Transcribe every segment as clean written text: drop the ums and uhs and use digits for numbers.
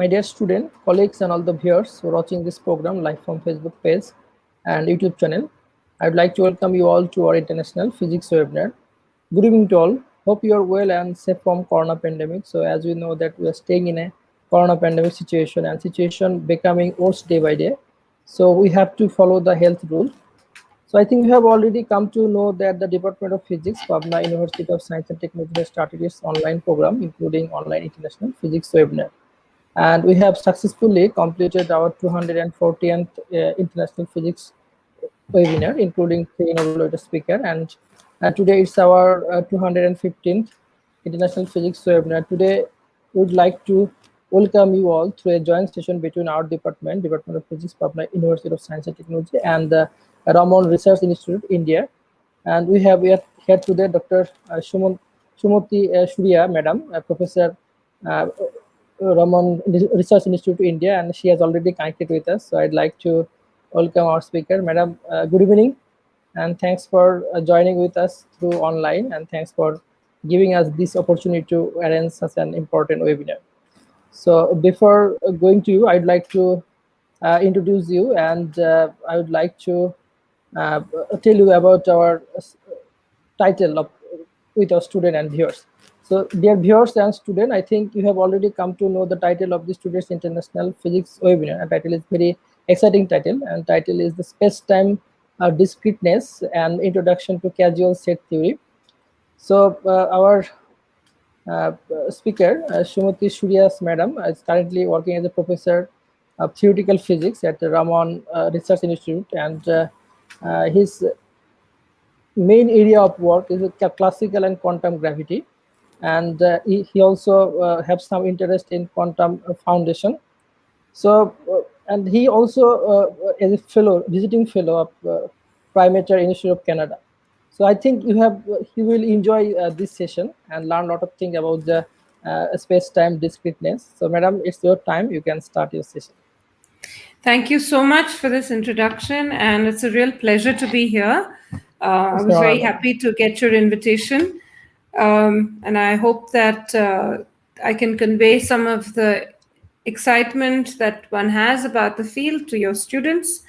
My dear student, colleagues, and all the viewers who are watching this program live from Facebook page and YouTube channel, I would like to welcome you all to our international physics webinar. Good evening to all. Hope you are well and safe from corona pandemic. So as we know that we are staying in a corona pandemic situation and situation becoming worse day by day. So we have to follow the health rule. So I think you have already come to know that the Department of Physics, Pabna University of Science and Technology has started its online program, including online international physics webinar. And we have successfully completed our 240th international physics webinar, including 3 innovative speaker. And today it's our 215th international physics webinar. Today, we would like to welcome you all to a joint session between our department, Department of Physics, Pabna University of Science and Technology, and the Raman Research Institute, India. And we have here today Dr. Sumati Surya, Madam, Professor Raman Research Institute, India, and she has already connected with us. So I'd like to welcome our speaker, Madam. Good evening, and thanks for joining with us through online, and thanks for giving us this opportunity to arrange such an important webinar. So before going to you, I'd like to introduce you, and I would like to tell you about our title of with our student and viewers. So dear viewers and student, I think you have already come to know the title of the Students International Physics webinar. And title is very exciting title, and title is the Spacetime Discreteness and Introduction to Causal Set Theory. So our speaker, Sumati Surya's madam, is currently working as a professor of theoretical physics at the Raman Research Institute, and his main area of work is classical and quantum gravity, and he also has some interest in quantum foundation. So and he also is a fellow, visiting fellow of Primature Institute of Canada. So I think he will enjoy this session and learn a lot of things about the space-time discreteness. So madam, it's your time, you can start your session. Thank you so much for this introduction, and it's a real pleasure to be here. I was very happy to get your invitation, and I hope that I can convey some of the excitement that one has about the field to your students.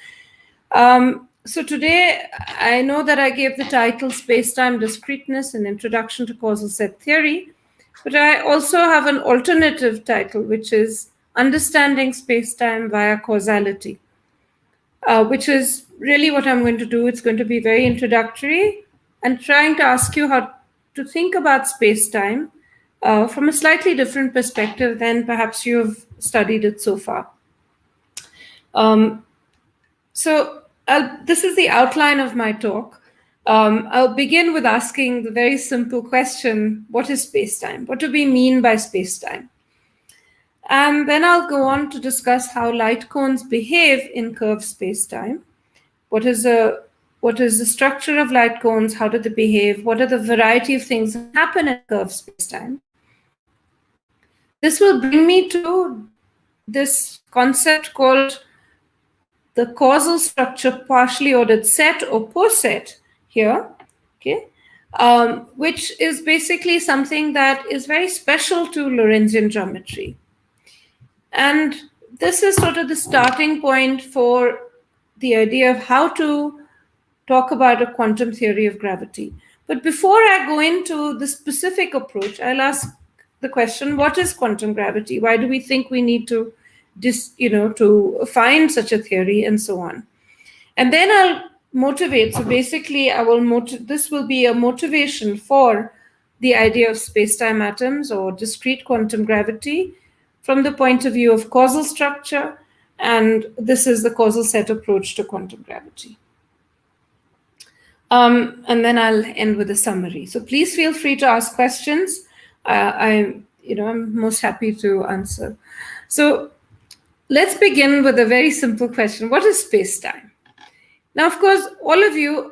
So today, I know that I gave the title Spacetime Discreteness, an Introduction to Causal Set Theory, but I also have an alternative title, which is Understanding Spacetime via Causality, which is really what I'm going to do. It's going to be very introductory and trying to ask you how to think about spacetime from a slightly different perspective than perhaps you've studied it so far. This is the outline of my talk. I'll begin with asking the very simple question, what is spacetime? What do we mean by spacetime? And then I'll go on to discuss how light cones behave in curved spacetime. What is the structure of light cones? How do they behave? What are the variety of things that happen in curved spacetime? This will bring me to this concept called the causal structure partially ordered set or poset here, okay, which is basically something that is very special to Lorentzian geometry. And this is sort of the starting point for the idea of how to talk about a quantum theory of gravity. But before I go into the specific approach, I'll ask the question, what is quantum gravity? Why do we think we need to to find such a theory, and so on? And then I'll motivate. So basically, this will be a motivation for the idea of spacetime atoms or discrete quantum gravity from the point of view of causal structure, and this is the causal set approach to quantum gravity. And then I'll end with a summary. So please feel free to ask questions. I'm most happy to answer. So let's begin with a very simple question. What is spacetime? Now, of course, all of you,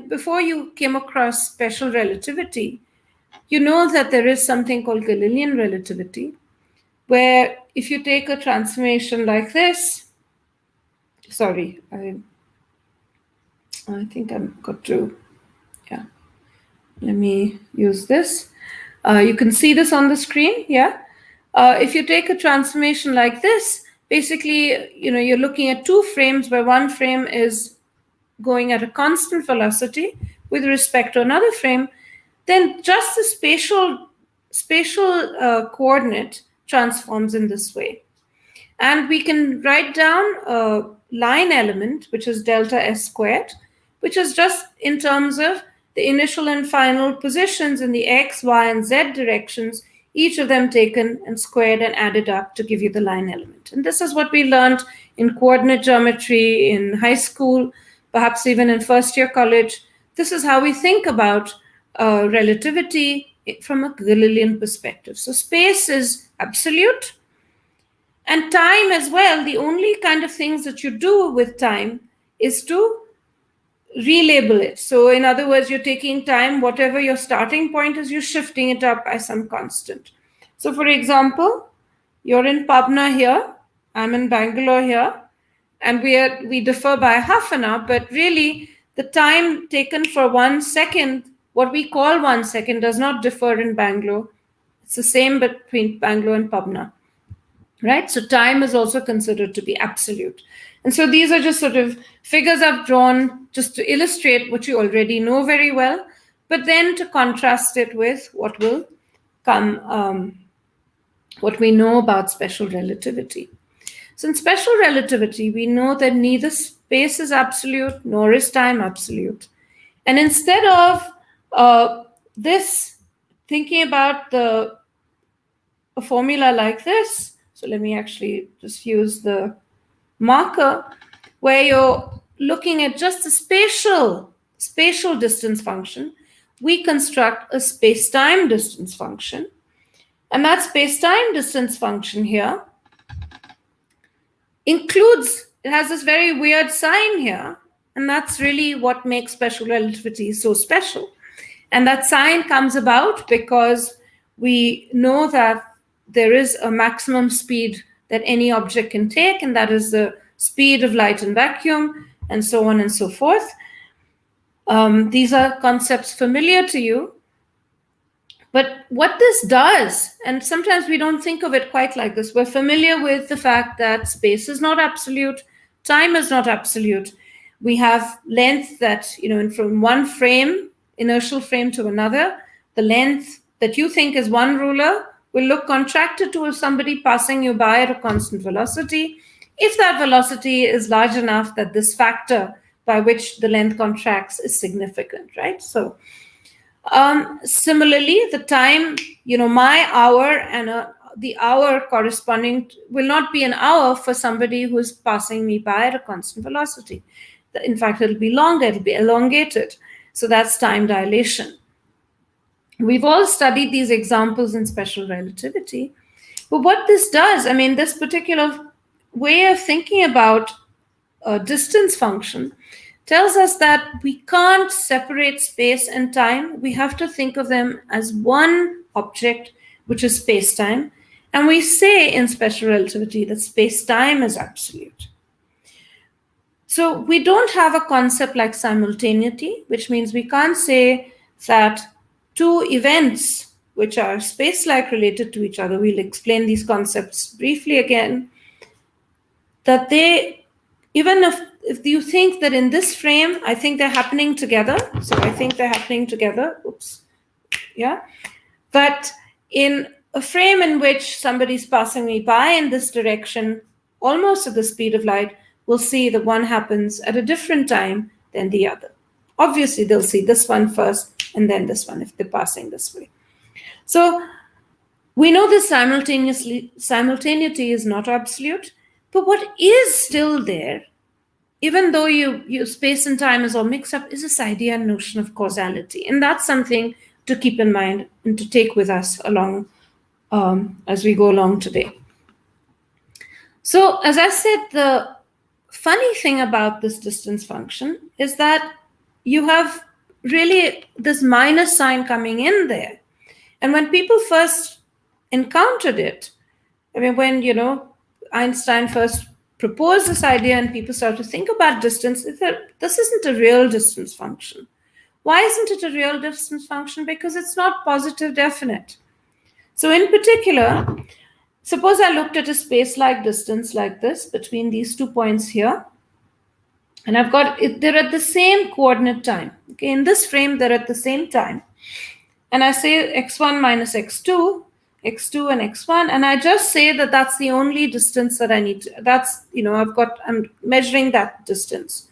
before you came across special relativity, you know that there is something called Galilean relativity, where if you take a transformation like this, sorry, I think I've got to, let me use this. You can see this on the screen, yeah? If you take a transformation like this, basically, you're looking at two frames where one frame is going at a constant velocity with respect to another frame, then just the spatial coordinate transforms in this way. And we can write down a line element, which is delta S squared, which is just in terms of the initial and final positions in the X, Y, and Z directions, each of them taken and squared and added up to give you the line element. And this is what we learned in coordinate geometry in high school, perhaps even in first year college. This is how we think about relativity from a Galilean perspective. So space is absolute, and time as well. The only kind of things that you do with time is to relabel it. So in other words, you're taking time, whatever your starting point is, you're shifting it up by some constant. So for example, you're in Pabna here, I'm in Bangalore here, and we differ by half an hour, but really the time taken for 1 second, what we call 1 second, does not differ in Bangalore. It's the same between Bangalore and Pabna. Right? So time is also considered to be absolute. And so these are just sort of figures I've drawn just to illustrate what you already know very well, but then to contrast it with what will come, what we know about special relativity. So in special relativity, we know that neither space is absolute nor is time absolute. And instead of this, thinking about a formula like this, so let me actually just use the marker where you're looking at just the spatial distance function. We construct a space-time distance function. And that space-time distance function here it has this very weird sign here. And that's really what makes special relativity so special. And that sign comes about because we know that there is a maximum speed that any object can take, and that is the speed of light in vacuum, and so on and so forth. These are concepts familiar to you. But what this does, and sometimes we don't think of it quite like this, we're familiar with the fact that space is not absolute, time is not absolute. We have length that, from one frame, inertial frame to another, the length that you think is one ruler will look contracted to somebody passing you by at a constant velocity, if that velocity is large enough that this factor by which the length contracts is significant, right? So similarly, the time, my hour and the hour corresponding will not be an hour for somebody who's passing me by at a constant velocity. In fact, it'll be longer, it'll be elongated. So that's time dilation. We've all studied these examples in special relativity. But what this does, this particular way of thinking about a distance function tells us that we can't separate space and time. We have to think of them as one object, which is space-time. And we say in special relativity that space-time is absolute. So we don't have a concept like simultaneity, which means we can't say that two events which are space-like related to each other, we'll explain these concepts briefly again, that they, even if you think that in this frame, I think they're happening together. So I think they're happening together. Oops. Yeah. But in a frame in which somebody's passing me by in this direction, almost at the speed of light, we'll see that one happens at a different time than the other. Obviously, they'll see this one first and then this one if they're passing this way. So we know this simultaneity is not absolute, but what is still there, even though you space and time is all mixed up, is this idea and notion of causality. And that's something to keep in mind and to take with us along as we go along today. So as I said, the funny thing about this distance function is that you have really this minus sign coming in there. And when people first encountered it, when, Einstein first proposed this idea and people started to think about distance, they thought, this isn't a real distance function. Why isn't it a real distance function? Because it's not positive definite. So in particular, Suppose I looked at a space-like distance like this between these 2 points here, and I've got it, they're at the same coordinate time. Okay, in this frame, they're at the same time. And I say x1 minus x2, x2 and x1, and I just say that that's the only distance that I need to, that's, I'm measuring that distance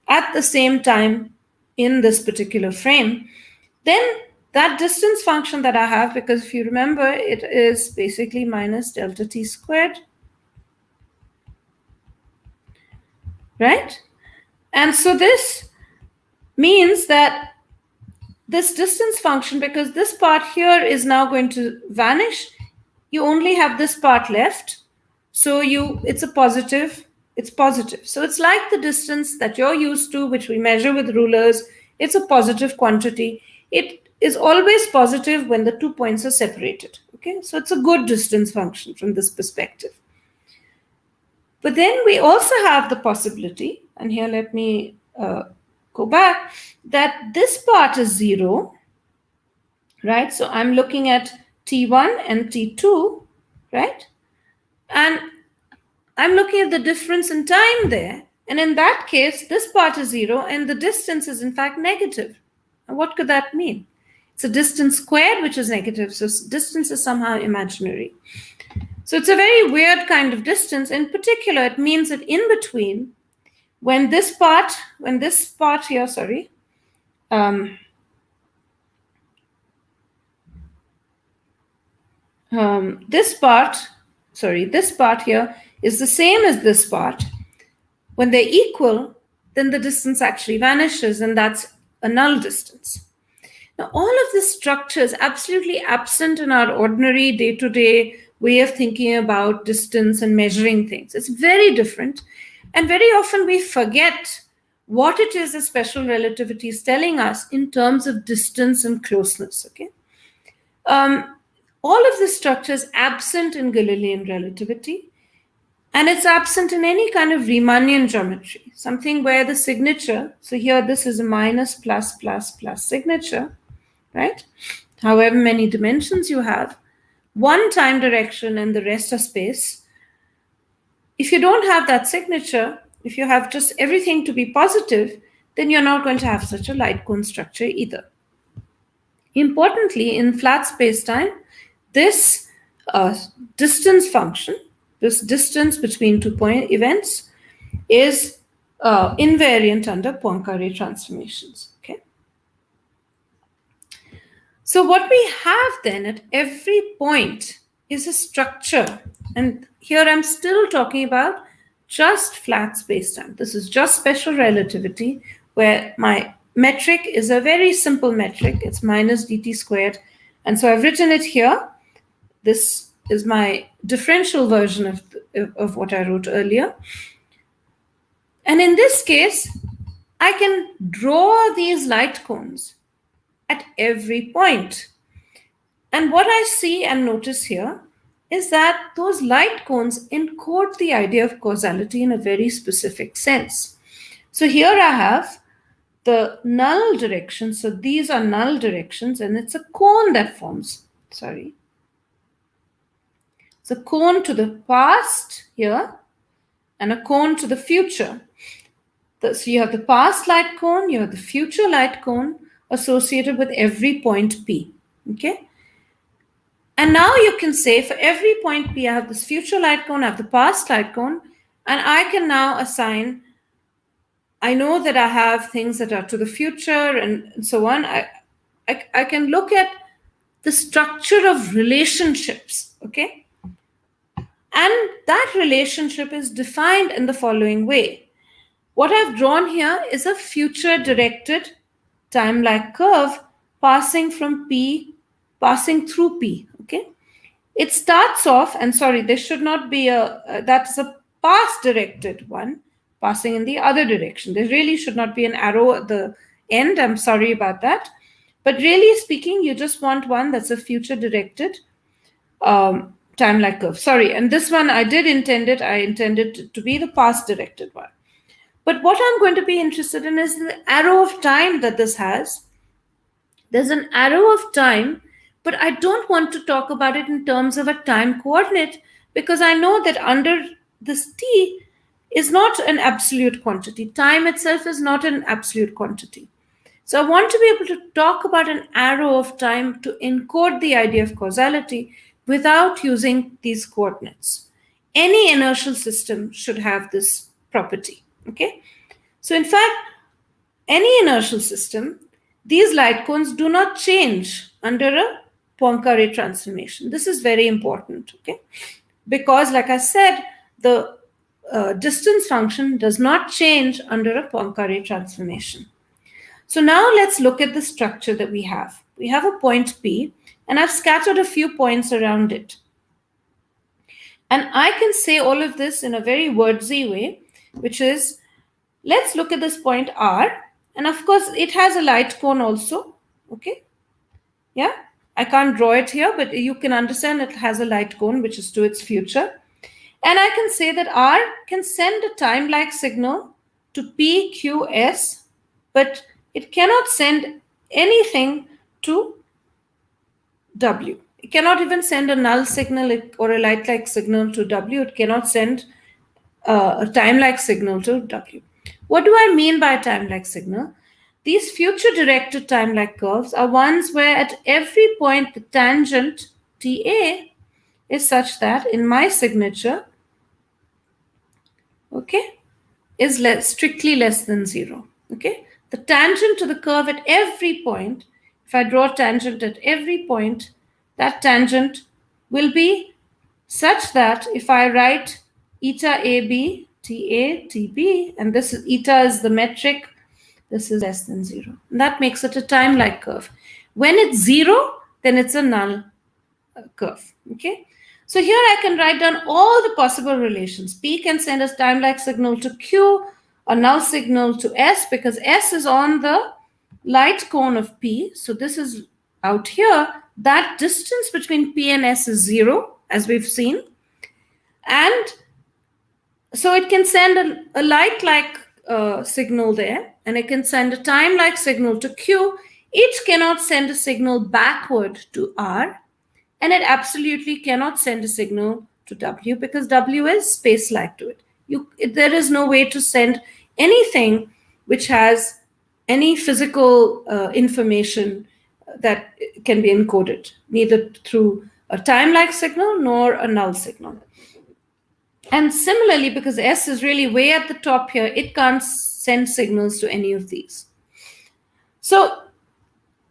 at the same time in this particular frame. Then that distance function that I have, because if you remember, it is basically minus delta t squared, right? And so this means that this distance function, because this part here is now going to vanish, you only have this part left. So it's positive. So it's like the distance that you're used to, which we measure with rulers. It's a positive quantity. It is always positive when the 2 points are separated. Okay, so it's a good distance function from this perspective. But then we also have the possibility, and here let me go back, that this part is 0, right? So I'm looking at T1 and T2, right? And I'm looking at the difference in time there. And in that case, this part is 0 and the distance is in fact negative. And what could that mean? It's a distance squared, which is negative. So distance is somehow imaginary. So it's a very weird kind of distance. In particular, it means that in between, when this part here, this part here is the same as this part. When they're equal, then the distance actually vanishes, and that's a null distance. Now, all of this structure is absolutely absent in our ordinary day-to-day way of thinking about distance and measuring things. It's very different, and very often we forget what it is that special relativity is telling us in terms of distance and closeness. Okay, all of this structure is absent in Galilean relativity, and it's absent in any kind of Riemannian geometry, something where the signature, so here this is a minus plus plus plus signature, right? However many dimensions you have, one time direction and the rest are space. If you don't have that signature, if you have just everything to be positive, then you're not going to have such a light cone structure either. Importantly, in flat spacetime, this distance function, this distance between 2 point events, is invariant under Poincare transformations. Okay. So what we have then at every point is a structure, and here I'm still talking about just flat spacetime. This is just special relativity, where my metric is a very simple metric. It's minus dt squared, and so I've written it here. This is my differential version of what I wrote earlier. And in this case, I can draw these light cones at every point. And what I see and notice here is that those light cones encode the idea of causality in a very specific sense. So here I have the null direction. So these are null directions, and it's a cone that forms. It's a cone to the past here and a cone to the future. So you have the past light cone, you have the future light cone associated with every point P. Okay? And now you can say for every point P, I have this future light cone, I have the past light cone, and I can now assign, I know that I have things that are to the future and so on. I can look at the structure of relationships, okay? And that relationship is defined in the following way. What I've drawn here is a future-directed time-like curve passing through P, okay? It starts off, and sorry, there should not be that's a past-directed one passing in the other direction. There really should not be an arrow at the end. I'm sorry about that. But really speaking, you just want one that's a future-directed time-like curve. Sorry, and this one I intended to be the past-directed one. But what I'm going to be interested in is the arrow of time that this has. There's an arrow of time But I don't want to talk about it in terms of a time coordinate, because I know that under this t is not an absolute quantity. Time itself is not an absolute quantity. So I want to be able to talk about an arrow of time to encode the idea of causality without using these coordinates. Any inertial system should have this property. Okay? So in fact, any inertial system, these light cones do not change under a Poincare transformation. This is very important, okay? Because, like I said, the distance function does not change under a Poincare transformation. So now let's look at the structure that we have. We have a point P, and I've scattered a few points around it. And I can say all of this in a very wordsy way, which is, let's look at this point R, and of course it has a light cone also, okay? Yeah, I can't draw it here, but you can understand it has a light cone which is to its future. And I can say that R can send a time-like signal to PQS, but it cannot send anything to W. It cannot even send a null signal or a light-like signal to W. It cannot send a time-like signal to W. What do I mean by a time-like signal? These future-directed time-like curves are ones where at every point the tangent TA is such that in my signature, okay, is strictly less than 0. Okay, the tangent to the curve at every point, if I draw a tangent at every point, that tangent will be such that if I write eta AB, TA, TB, and this is eta is the metric, this is less than 0. And that makes it a time-like curve. When it's 0, then it's a null curve. Okay. So here I can write down all the possible relations. P can send a time-like signal to Q, a null signal to S, because S is on the light cone of P. So this is out here. That distance between P and S is 0, as we've seen. And so it can send a light-like signal there, and it can send a time-like signal to Q. It cannot send a signal backward to R, and it absolutely cannot send a signal to W because W is space-like to it. There is no way to send anything which has any physical information that can be encoded, neither through a time-like signal nor a null signal. And similarly, because S is really way at the top here, it can't send signals to any of these. So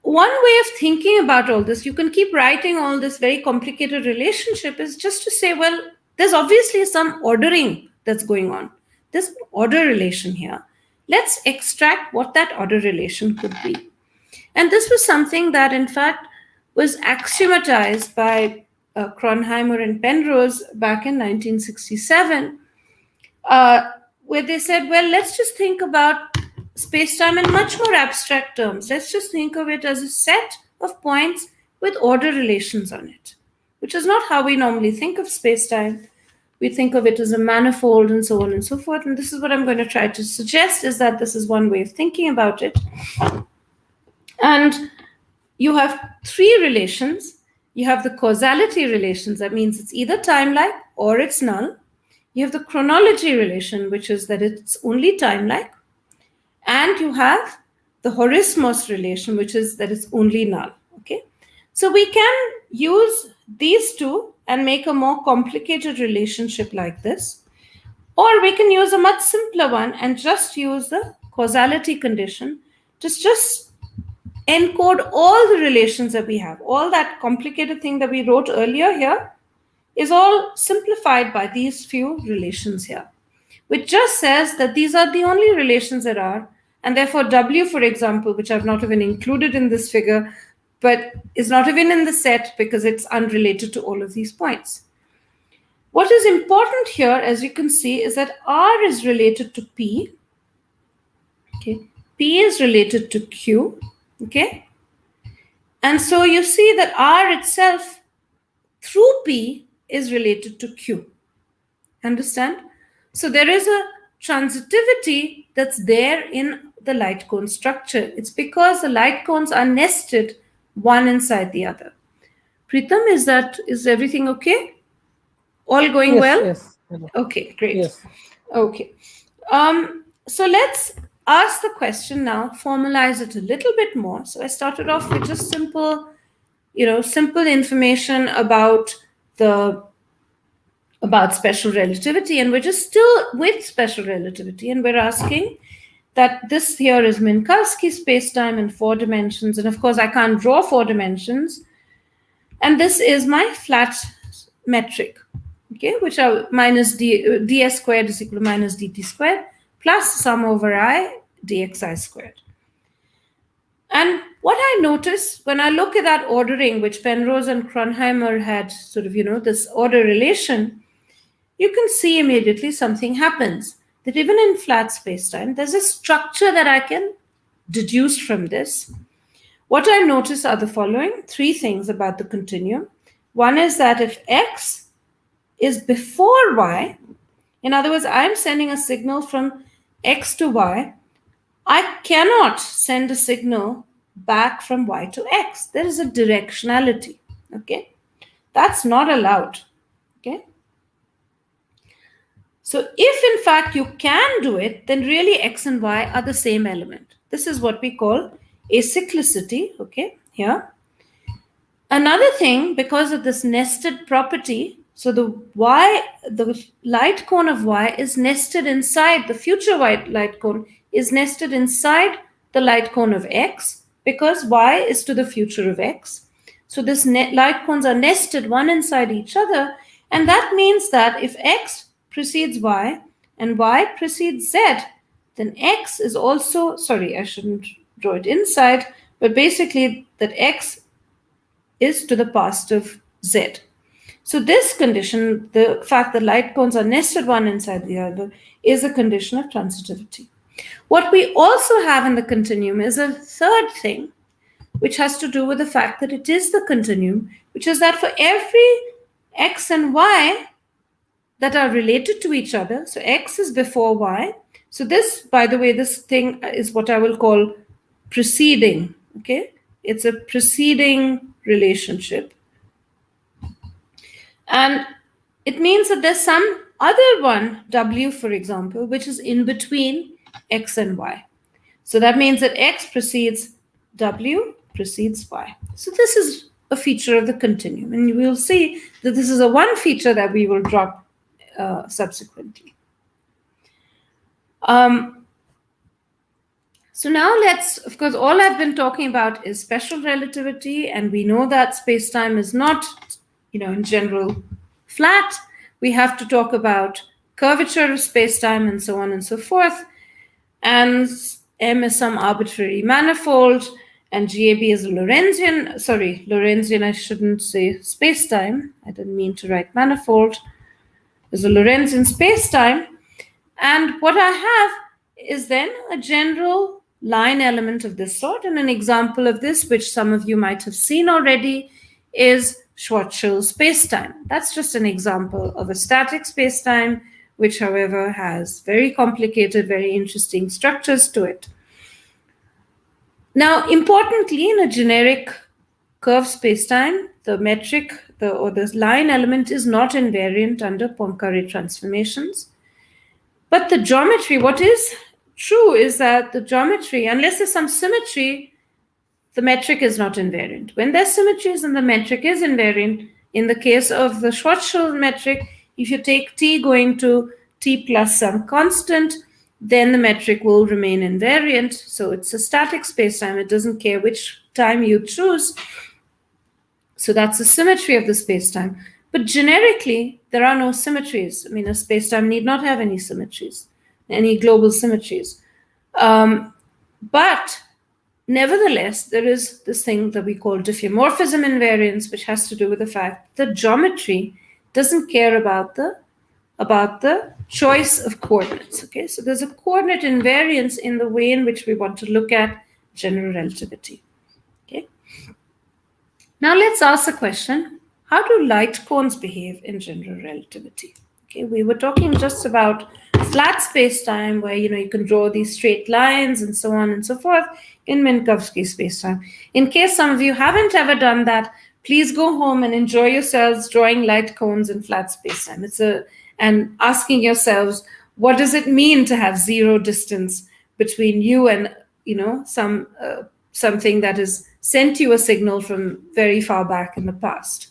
one way of thinking about all this, you can keep writing all this very complicated relationship, is just to say, well, there's obviously some ordering that's going on. There's an order relation here. Let's extract what that order relation could be. And this was something that, in fact, was axiomatized by Kronheimer and Penrose back in 1967, where they said, well, let's just think about space-time in much more abstract terms. Let's just think of it as a set of points with order relations on it, which is not how we normally think of space-time. We think of it as a manifold and so on and so forth. And this is what I'm going to try to suggest, is that this is one way of thinking about it. And you have three relations. You have the causality relations. That means it's either time-like or it's null. You have the chronology relation, which is that it's only time-like. And you have the horismos relation, which is that it's only null. Okay. So we can use these two and make a more complicated relationship like this. Or we can use a much simpler one and just use the causality condition to just encode all the relations that we have. All that complicated thing that we wrote earlier here is all simplified by these few relations here, which just says that these are the only relations there are, and therefore W, for example, which I've not even included in this figure, but is not even in the set because it's unrelated to all of these points. What is important here, as you can see, is that R is related to P. Okay. P is related to Q. Okay. And so you see that R itself through P is related to Q. Understand? So there is a transitivity that's there in the light cone structure. It's because the light cones are nested one inside the other. Pretam, is everything okay? All going Yes, well? yes, Okay, great. yes. Okay. So let's ask the question now, formalize it a little bit more. So I started off with just simple information the about special relativity, and we're just still with special relativity, and we're asking that this here is Minkowski spacetime in 4 dimensions, and of course I can't draw 4 dimensions, and this is my flat metric, okay, which are minus ds squared is equal to minus dt squared plus sum over I dxi squared. And what I notice when I look at that ordering, which Penrose and Kronheimer had sort of, this order relation, you can see immediately something happens. That even in flat spacetime, there's a structure that I can deduce from this. What I notice are the following 3 things about the continuum. One is that if x is before y, in other words, I'm sending a signal from x to y, I cannot send a signal back from y to x. There is a directionality, okay? That's not allowed, okay? So if in fact you can do it, then really x and y are the same element. This is what we call acyclicity, okay, here. Another thing, because of this nested property, so the light cone of y is nested inside, the future light cone is nested inside the light cone of x, because y is to the future of x. So this light cones are nested one inside each other, and that means that if x precedes y and y precedes z, then x is also, sorry, I shouldn't draw it inside, but basically that x is to the past of z. So this condition, the fact that light cones are nested one inside the other, is a condition of transitivity. What we also have in the continuum is a third thing, which has to do with the fact that it is the continuum, which is that for every x and y that are related to each other, so x is before y. So this, by the way, this thing is what I will call preceding, okay? It's a preceding relationship. And it means that there's some other one, w for example, which is in between x and y. So that means that x precedes w precedes y. So this is a feature of the continuum. And you will see that this is a one feature that we will drop subsequently. So now let's, of course, all I've been talking about is special relativity, and we know that space-time is not, in general, flat. We have to talk about curvature of space-time and so on and so forth. And M is some arbitrary manifold, and GAB is a Lorentzian, I shouldn't say space-time. I didn't mean to write manifold. There's a Lorentzian space-time. And what I have is then a general line element of this sort. And an example of this, which some of you might have seen already, is Schwarzschild spacetime. That's just an example of a static spacetime, which, however, has very complicated, very interesting structures to it. Now, importantly, in a generic curve spacetime, the metric or the line element is not invariant under Poincare transformations. But the geometry, what is true is that the geometry, unless there's some symmetry, the metric is not invariant. When there's symmetries, then the metric is invariant. In the case of the Schwarzschild metric, if you take t going to t plus some constant, then the metric will remain invariant. So it's a static spacetime. It doesn't care which time you choose. So that's the symmetry of the spacetime. But generically, there are no symmetries. I mean, a spacetime need not have any symmetries, any global symmetries. But nevertheless, there is this thing that we call diffeomorphism invariance, which has to do with the fact that geometry doesn't care about the choice of coordinates. Okay, so there's a coordinate invariance in the way in which we want to look at general relativity. Okay. Now let's ask the question: how do light cones behave in general relativity? Okay, we were talking just about flat spacetime, where you can draw these straight lines and so on and so forth in Minkowski spacetime. In case some of you haven't ever done that, Please go home and enjoy yourselves drawing light cones in flat spacetime. And asking yourselves, what does it mean to have zero distance between you and something that has sent you a signal from very far back in the past?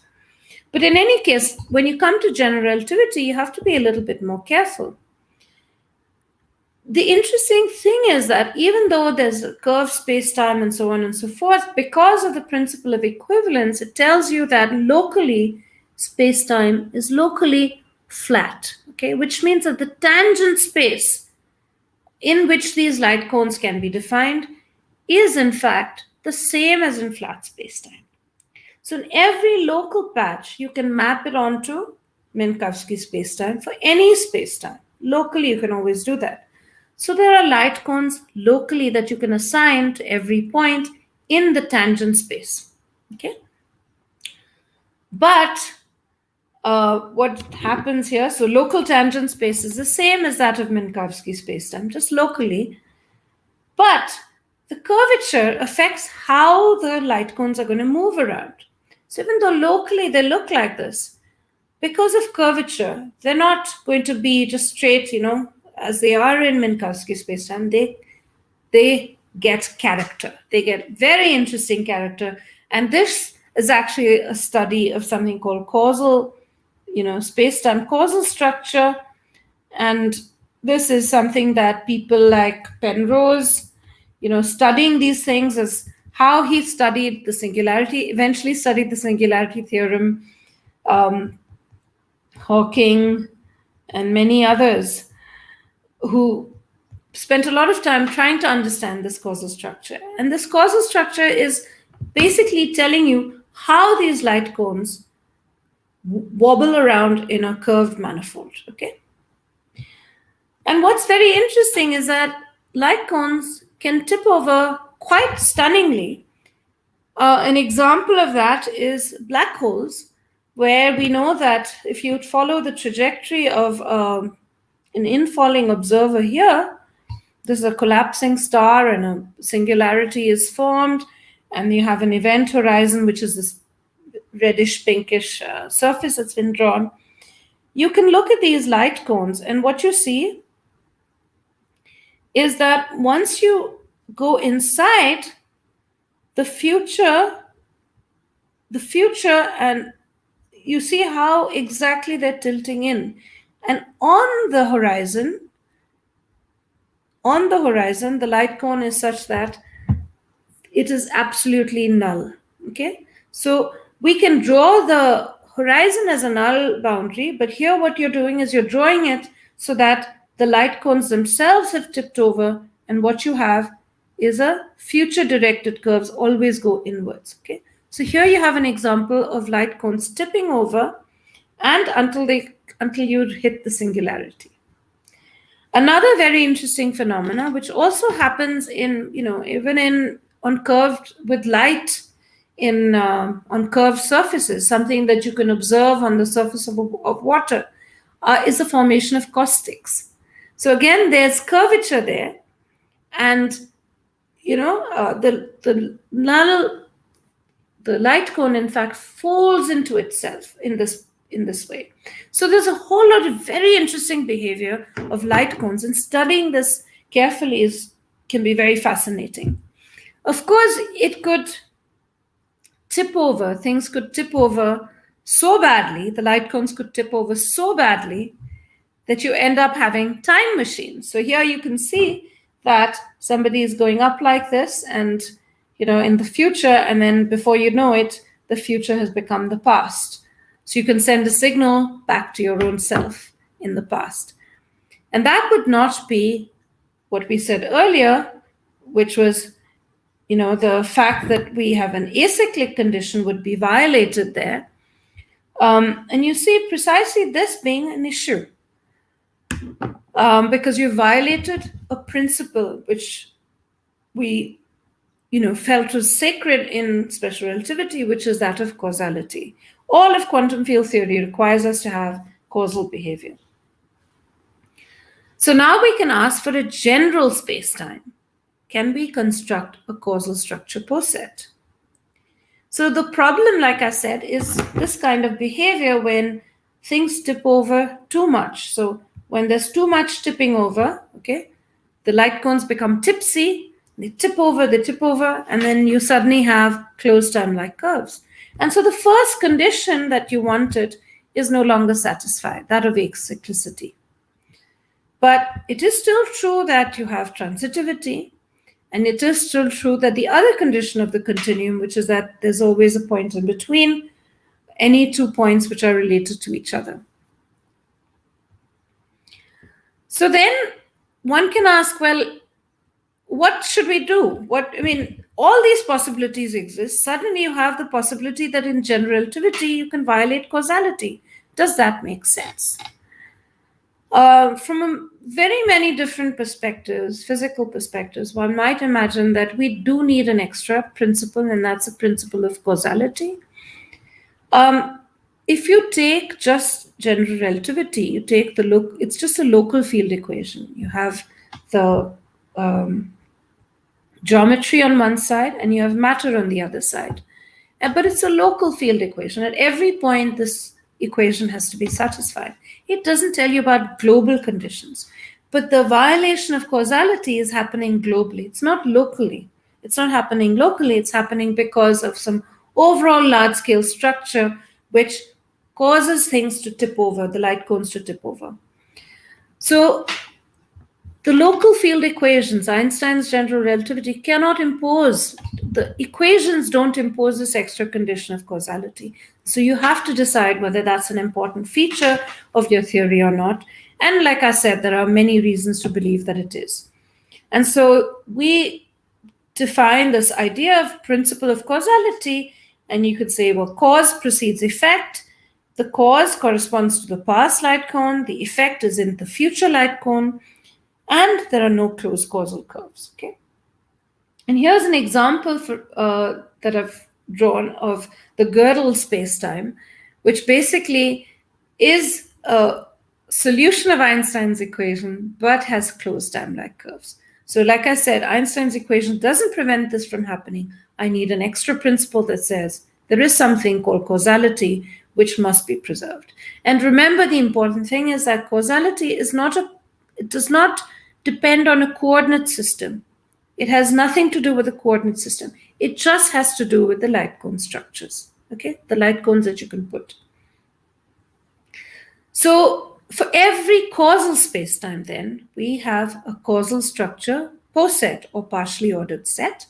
But in any case, when you come to general relativity, you have to be a little bit more careful. The interesting thing is that even though there's a curved space-time and so on and so forth, because of the principle of equivalence, it tells you that locally, space-time is locally flat, okay? Which means that the tangent space in which these light cones can be defined is in fact the same as in flat space-time. So in every local patch, you can map it onto Minkowski spacetime for any spacetime. Locally, you can always do that. So there are light cones locally that you can assign to every point in the tangent space. Okay. But what happens here? So local tangent space is the same as that of Minkowski spacetime, just locally. But the curvature affects how the light cones are going to move around. So even though locally they look like this, because of curvature, they're not going to be just straight, as they are in Minkowski spacetime. They get character. They get very interesting character. And this is actually a study of something called causal, spacetime causal structure. And this is something that people like Penrose, studying these things as how he studied the singularity, eventually studied the singularity theorem, Hawking, and many others who spent a lot of time trying to understand this causal structure. And this causal structure is basically telling you how these light cones wobble around in a curved manifold, okay? And what's very interesting is that light cones can tip over quite stunningly. An example of that is black holes, where we know that if you follow the trajectory of an infalling observer here, this is a collapsing star and a singularity is formed, and you have an event horizon, which is this reddish pinkish surface that's been drawn. You can look at these light cones, and what you see is that once you go inside the future, and you see how exactly they're tilting in. And on the horizon, the light cone is such that it is absolutely null, okay? So we can draw the horizon as a null boundary, but here what you're doing is you're drawing it so that the light cones themselves have tipped over, and what you have is a future-directed curves always go inwards, okay? So here you have an example of light cones tipping over and until you hit the singularity. Another very interesting phenomena, which also happens in, even on curved with light on curved surfaces, something that you can observe on the surface of water, is the formation of caustics. So again, there's curvature there, and the light cone in fact folds into itself in this way. So there's a whole lot of very interesting behavior of light cones, and studying this carefully can be very fascinating. Of course, it could tip over, things could tip over so badly, the light cones could tip over so badly that you end up having time machines. So here you can see that somebody is going up like this, and in the future, and then before you know it, the future has become the past. So you can send a signal back to your own self in the past. And that would not be what we said earlier, which was, the fact that we have an acyclic condition would be violated there. And you see precisely this being an issue, because you violated a principle which we felt was sacred in special relativity, which is that of causality. All of quantum field theory requires us to have causal behavior. So now we can ask for a general spacetime. Can we construct a causal structure poset? So the problem, like I said, is this kind of behavior when things tip over too much. So when there's too much tipping over, okay, the light cones become tipsy, they tip over, and then you suddenly have closed time-like curves. And so the first condition that you wanted is no longer satisfied, that of acyclicity. But it is still true that you have transitivity, and it is still true that the other condition of the continuum, which is that there's always a point in between any 2 points which are related to each other. So then one can ask, well, what should we do? All these possibilities exist. Suddenly you have the possibility that in general relativity you can violate causality. Does that make sense? From very many different perspectives, physical perspectives, one might imagine that we do need an extra principle, and that's a principle of causality. If you take just general relativity, you take it's just a local field equation. You have the geometry on one side and you have matter on the other side. But it's a local field equation. At every point, this equation has to be satisfied. It doesn't tell you about global conditions. But the violation of causality is happening globally. It's not locally. It's not happening locally. It's happening because of some overall large-scale structure which causes things to tip over, the light cones to tip over. So the local field equations, Einstein's general relativity, cannot impose, the equations don't impose this extra condition of causality. So you have to decide whether that's an important feature of your theory or not. And like I said, there are many reasons to believe that it is. And so we define this idea of principle of causality, and you could say, well, cause precedes effect. The cause corresponds to the past light cone, the effect is in the future light cone, and there are no closed causal curves. Okay, and here's an example that I've drawn of the Gödel spacetime, which basically is a solution of Einstein's equation but has closed time-like curves. So like I said, Einstein's equation doesn't prevent this from happening. I need an extra principle that says there is something called causality which must be preserved. And remember, the important thing is that causality is it does not depend on a coordinate system. It has nothing to do with the coordinate system. It just has to do with the light cone structures, okay? The light cones that you can put. So for every causal spacetime, then, we have a causal structure poset or partially ordered set.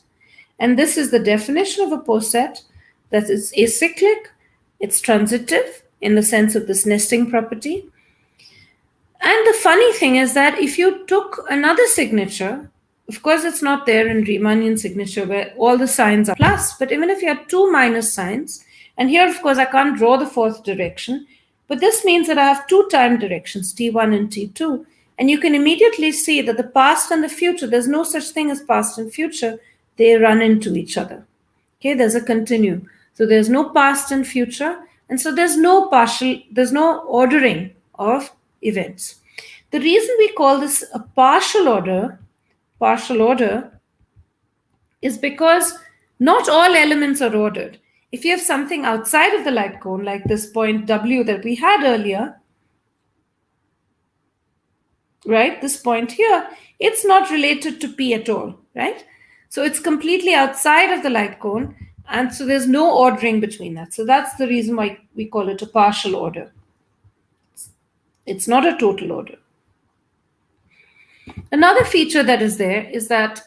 And this is the definition of a poset, that is acyclic, it's transitive in the sense of this nesting property. And the funny thing is that if you took another signature, of course it's not there in Riemannian signature where all the signs are plus, but even if you had two minus signs, and here of course I can't draw the fourth direction, but this means that I have two time directions, t1 and t2, and you can immediately see that the past and the future, there's no such thing as past and future, they run into each other. Okay, there's a continuum. So there's no past and future, and so there's no ordering of events. The reason we call this a partial order is because not all elements are ordered. If you have something outside of the light cone, like this point W that we had earlier, right, this point here, it's not related to P at all, right? So it's completely outside of the light cone, and so there's no ordering between that. So that's the reason why we call it a partial order. It's not a total order. Another feature that is there is that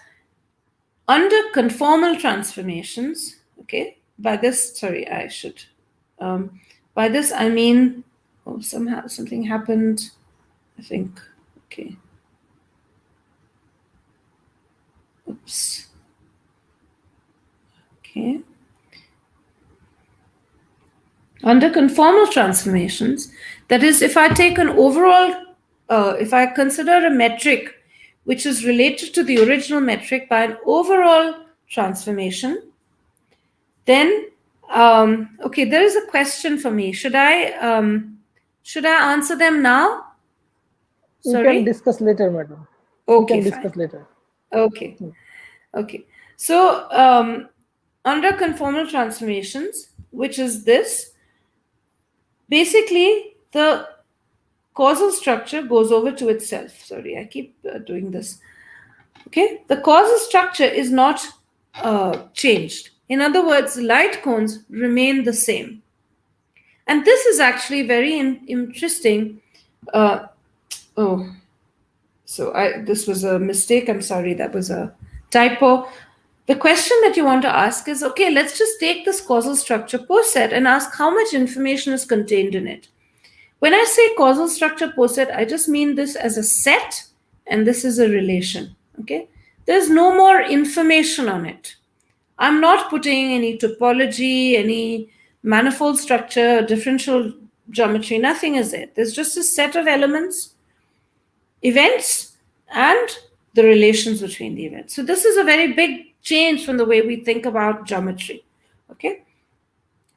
under conformal transformations, okay, by this I mean, somehow something happened, I think, okay. Oops. Okay. Under conformal transformations, that is, if I take an overall, if I consider a metric which is related to the original metric by an overall transformation, then, okay, there is a question for me. Should I answer them now? You can discuss later, madam. Okay, you can fine. discuss later. Okay. Okay. So under conformal transformations, which is this, basically the causal structure goes over to itself. Sorry, I keep doing this. Okay, the causal structure is not changed. In other words, light cones remain the same. And this is actually very interesting. Uh, oh, so this was a mistake. I'm sorry, that was a typo. The question that you want to ask is, okay, let's just take this causal structure poset and ask how much information is contained in it. When I say causal structure poset, I just mean this as a set and this is a relation. Okay, there's no more information on it. I'm not putting any topology, any manifold structure, differential geometry, nothing is there. There's just a set of elements, events, and the relations between the events. So this is a very big change from the way we think about geometry. Okay?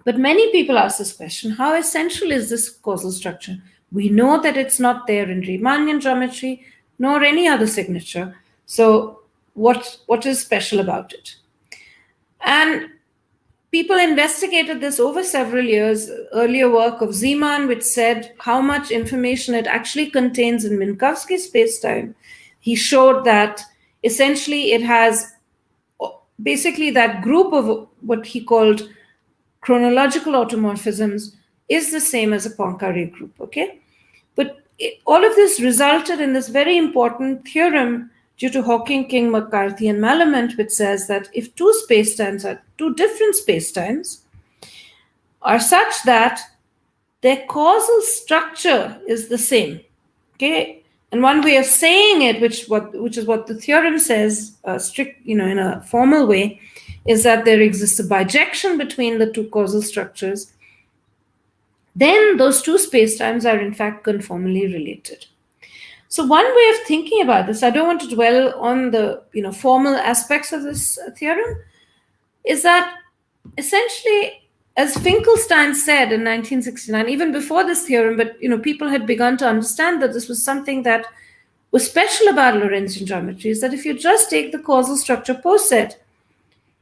But many people ask this question, how essential is this causal structure? We know that it's not there in Riemannian geometry, nor any other signature. So what is special about it? And people investigated this over several years. Earlier work of Zeeman, which said how much information it actually contains in Minkowski spacetime. He showed that essentially it has basically that group of what he called chronological automorphisms is the same as a Poincare group, okay? But all of this resulted in this very important theorem due to Hawking, King, McCarthy, and Malamud, which says that if two spacetimes are two different spacetimes are such that their causal structure is the same, okay? And one way of saying it, which is what the theorem says, in a formal way, is that there exists a bijection between the two causal structures. Then those two spacetimes are in fact conformally related. So one way of thinking about this, I don't want to dwell on the formal aspects of this theorem, is that essentially, as Finkelstein said in 1969, even before this theorem, but people had begun to understand that this was something that was special about Lorentzian geometry, is that if you just take the causal structure poset,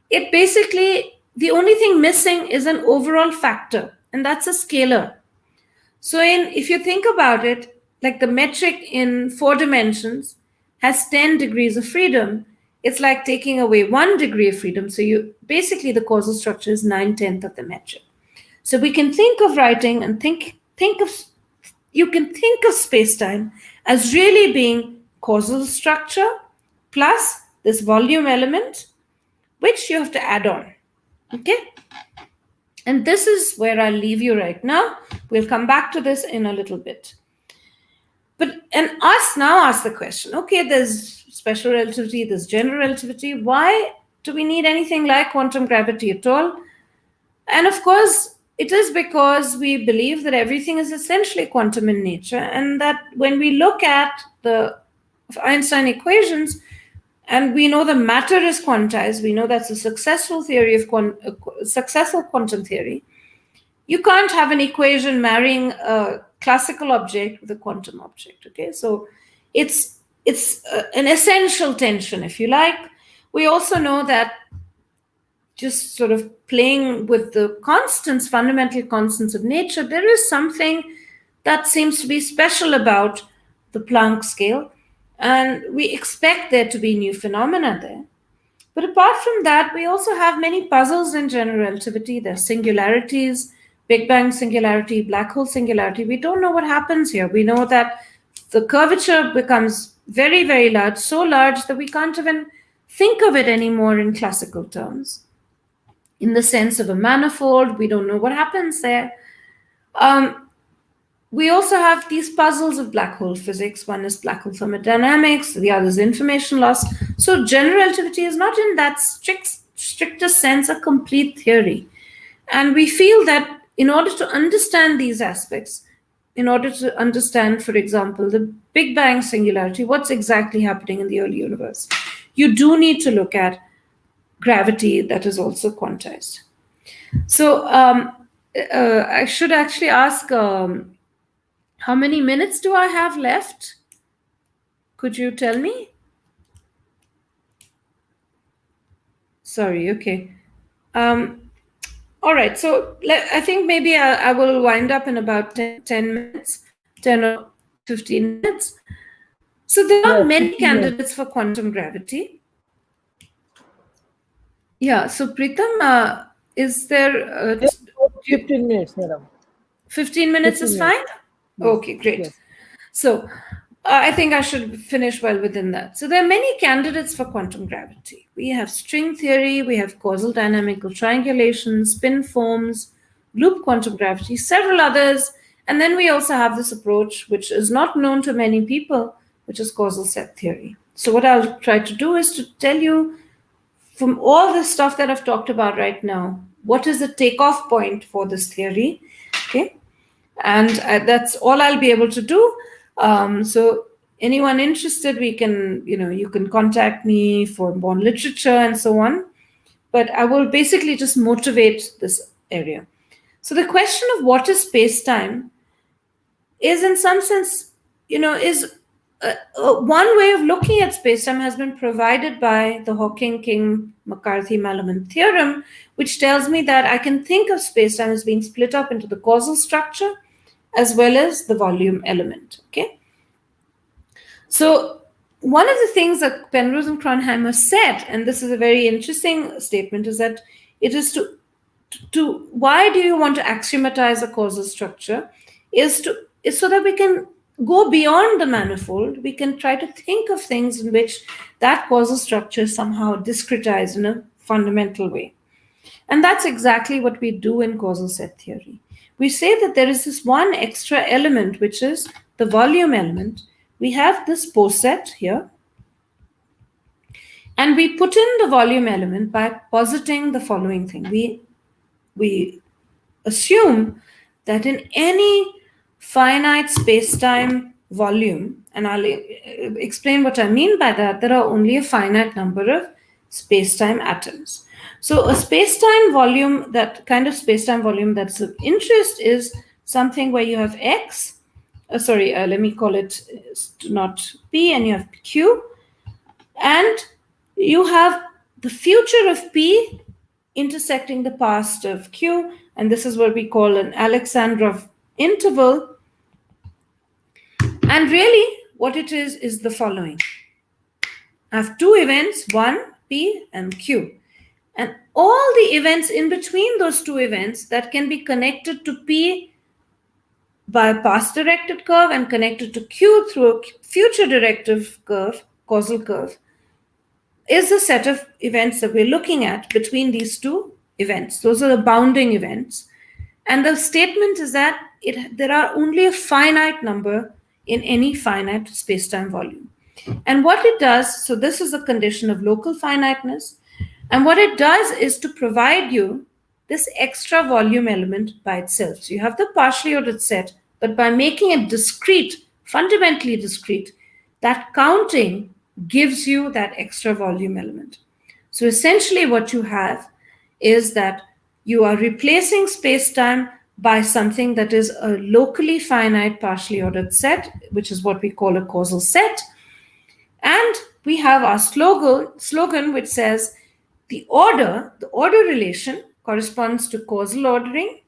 it basically, the only thing missing is an overall factor, and that's a scalar. So if you think about it, like the metric in 4 dimensions has 10 degrees of freedom, it's like taking away 1 degree of freedom. So basically the causal structure is 9/10 of the metric. So we can think of writing and you can think of spacetime as really being causal structure plus this volume element, which you have to add on. Okay? And this is where I'll leave you right now. We'll come back to this in a little bit. And now ask the question, okay, there's special relativity, there's general relativity. Why do we need anything like quantum gravity at all? And of course, it is because we believe that everything is essentially quantum in nature, and that when we look at the Einstein equations, and we know the matter is quantized, we know that's a successful theory of successful quantum theory. You can't have an equation marrying a classical object with a quantum object. Okay, so it's an essential tension, if you like. We also know that just sort of playing with the constants, fundamental constants of nature, there is something that seems to be special about the Planck scale. And we expect there to be new phenomena there. But apart from that, we also have many puzzles in general relativity. There are singularities, Big Bang singularity, black hole singularity. We don't know what happens here. We know that the curvature becomes very, very large, so large that we can't even think of it anymore in classical terms. In the sense of a manifold, we don't know what happens there. We also have these puzzles of black hole physics. One is black hole thermodynamics, the other is information loss. So general relativity is not in that strictest sense a complete theory. And we feel that in order to understand these aspects, in order to understand, for example, the Big Bang singularity, what's exactly happening in the early universe, you do need to look at gravity that is also quantized. So I should actually ask, how many minutes do I have left? Could you tell me? Sorry, okay. Um, all right, so I think maybe I will wind up in about 10 minutes, 10 or 15 minutes. So there are Yeah, many 15 minutes. candidates for quantum gravity. Yeah, so Pretam, is there, Yes, do you, 15 minutes, madam. 15 minutes 15 is minutes. fine? Yes, Okay, great. yes. So I think I should finish well within that. So there are many candidates for quantum gravity. We have string theory, we have causal dynamical triangulation, spin forms, loop quantum gravity, several others. And then we also have this approach, which is not known to many people, which is causal set theory. So what I'll try to do is to tell you from all the stuff that I've talked about right now, what is the takeoff point for this theory? Okay, and that's all I'll be able to do. So anyone interested, we can, you can contact me for more literature and so on. But I will basically just motivate this area. So the question of what is space-time is in some sense, is one way of looking at spacetime has been provided by the Hawking King McCarthy Malaman theorem, which tells me that I can think of spacetime as being split up into the causal structure as well as the volume element. Okay, so one of the things that Penrose and Kronheimer said, and this is a very interesting statement, is that it is to why do you want to axiomatize a causal structure is so that we can go beyond the manifold. We can try to think of things in which that causal structure is somehow discretized in a fundamental way. And that's exactly what we do in causal set theory. We say that there is this one extra element, which is the volume element. We have this poset here, and we put in the volume element by positing the following thing. We assume that in any finite space-time volume, and I'll explain what I mean by that, there are only a finite number of space-time atoms. So a space-time volume, that kind of space-time volume that's of interest is something where you have X, let me call it not P, and you have Q, and you have the future of P intersecting the past of Q, and this is what we call an Alexandrov interval. And really, what it is the following. I have two events, one, P, and Q. And all the events in between those two events that can be connected to P by a past directed curve and connected to Q through a future directive curve, causal curve, is the set of events that we're looking at between these two events. Those are the bounding events. And the statement is that there are only a finite number in any finite spacetime volume. And what it does, so this is a condition of local finiteness, and what it does is to provide you this extra volume element by itself. So you have the partially ordered set, but by making it discrete, fundamentally discrete, that counting gives you that extra volume element. So essentially what you have is that you are replacing space-time by something that is a locally finite partially ordered set, which is what we call a causal set. And we have our slogan which says the order relation corresponds to causal ordering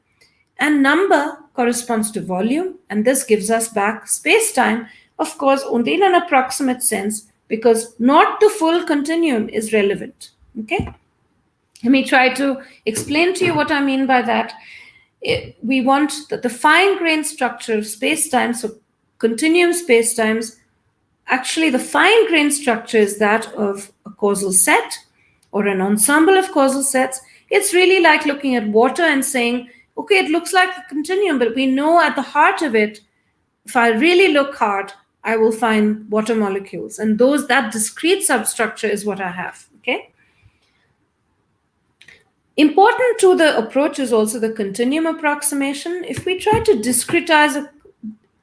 and number corresponds to volume, and this gives us back space-time, of course, only in an approximate sense, because not the full continuum is relevant. Okay? Let me try to explain to you what I mean by that. We want the fine-grained structure of space-time, so continuum space-times, actually the fine-grained structure is that of a causal set or an ensemble of causal sets. It's really like looking at water and saying, okay, it looks like a continuum, but we know at the heart of it, if I really look hard, I will find water molecules. And that discrete substructure is what I have. Okay. Important to the approach is also the continuum approximation. If we try to discretize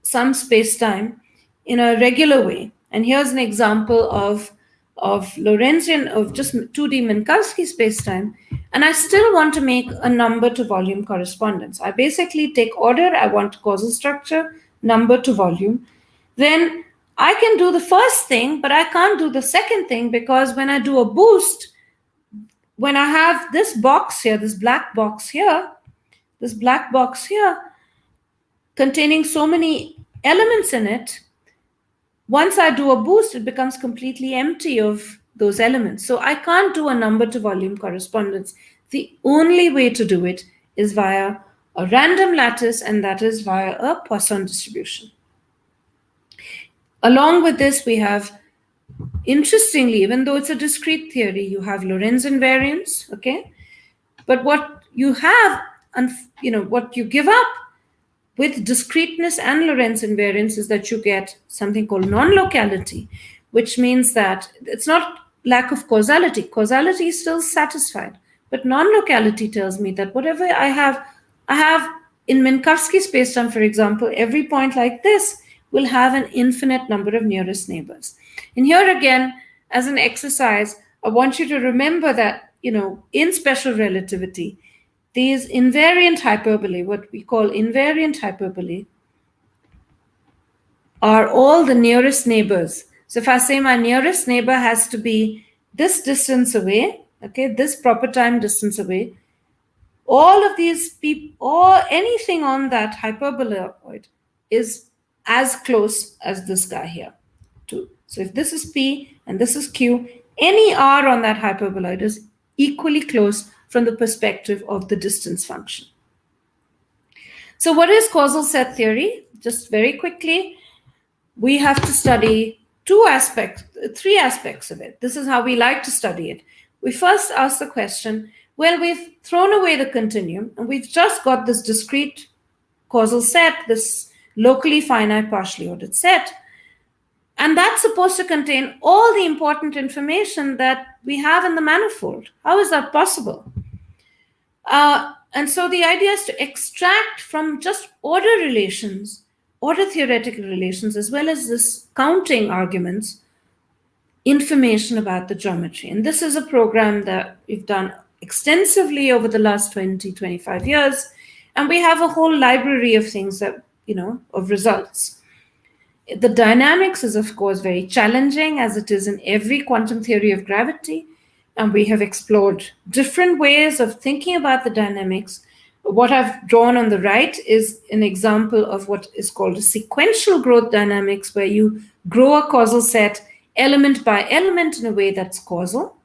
some space-time in a regular way, and here's an example of Lorentzian, of just 2D Minkowski space-time, and I still want to make a number to volume correspondence. I basically take order, I want causal structure, number to volume. Then I can do the first thing, but I can't do the second thing, because when I do a boost, when I have this box here, this black box here, containing so many elements in it, once I do a boost, it becomes completely empty of those elements. So I can't do a number to volume correspondence. The only way to do it is via a random lattice, and that is via a Poisson distribution. Along with this, we have, interestingly, even though it's a discrete theory, you have Lorentz invariance, okay? But what you have, what you give up with discreteness and Lorentz invariance is that you get something called non-locality, which means that it's not lack of causality. Causality is still satisfied, but non-locality tells me that whatever I have in Minkowski spacetime, for example, every point like this will have an infinite number of nearest neighbors. And here again, as an exercise, I want you to remember that, in special relativity, these invariant hyperbolae, what we call invariant hyperbolae, are all the nearest neighbors. So if I say my nearest neighbor has to be this distance away, okay, this proper time distance away, all of these people, or anything on that hyperboloid is as close as this guy here too. So if this is P and this is Q, any R on that hyperboloid is equally close from the perspective of the distance function. So what is causal set theory? Just very quickly, we have to study three aspects of it. This is how we like to study it. We first ask the question, well, we've thrown away the continuum and we've just got this discrete causal set, this locally finite partially ordered set. And that's supposed to contain all the important information that we have in the manifold. How is that possible? And so the idea is to extract from just order relations, order theoretical relations, as well as this counting arguments, information about the geometry. And this is a program that we've done extensively over the last 20, 25 years. And we have a whole library of things that, of results. The dynamics is, of course, very challenging, as it is in every quantum theory of gravity. And we have explored different ways of thinking about the dynamics. What I've drawn on the right is an example of what is called a sequential growth dynamics, where you grow a causal set element by element in a way that's causal.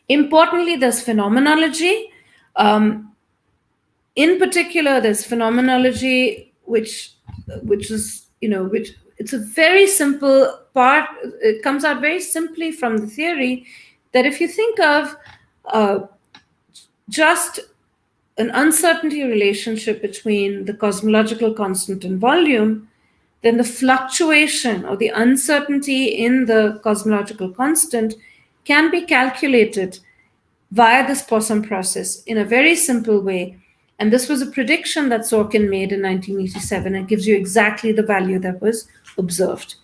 Importantly, there's phenomenology. In particular, there's phenomenology, which is, it's a very simple part. It comes out very simply from the theory that if you think of just an uncertainty relationship between the cosmological constant and volume, then the fluctuation or the uncertainty in the cosmological constant can be calculated via this Poisson process in a very simple way. And this was a prediction that Sorkin made in 1987. It gives you exactly the value that was observed.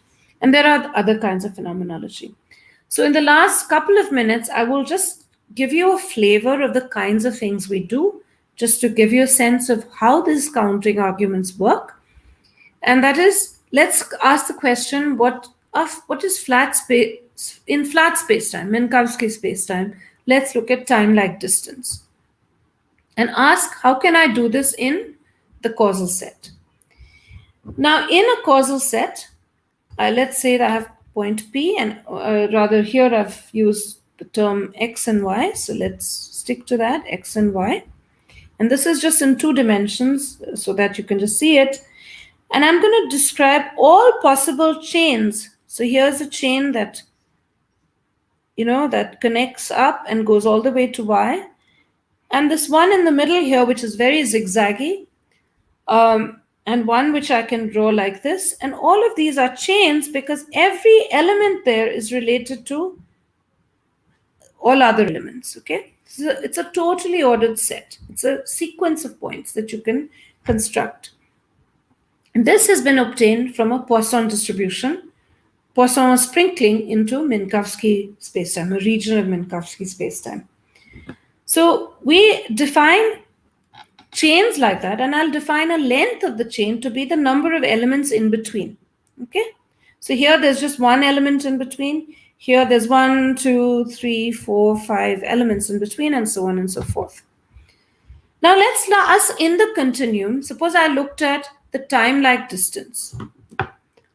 And there are other kinds of phenomenology. So in the last couple of minutes, I will just give you a flavor of the kinds of things we do, just to give you a sense of how these counting arguments work. And that is, let's ask the question, what is flat space in flat spacetime, Minkowski spacetime? Let's look at time like distance and ask, how can I do this in the causal set? Now, in a causal set, let's say that I have point P, and rather here I've used the term X and Y. So let's stick to that, X and Y. And this is just in 2 dimensions so that you can just see it. And I'm going to describe all possible chains. So here's a chain that, that connects up and goes all the way to Y. And this one in the middle here, which is very zigzaggy, and one which I can draw like this. And all of these are chains because every element there is related to all other elements, okay? So it's a totally ordered set. It's a sequence of points that you can construct. And this has been obtained from a Poisson distribution, Poisson sprinkling into Minkowski spacetime, a region of Minkowski spacetime. So we define chains like that, and I'll define a length of the chain to be the number of elements in between, okay? So here there's just one element in between. Here there's 1, 2, 3, 4, 5 elements in between, and so on and so forth. Now let's us in the continuum. Suppose I looked at the time-like distance.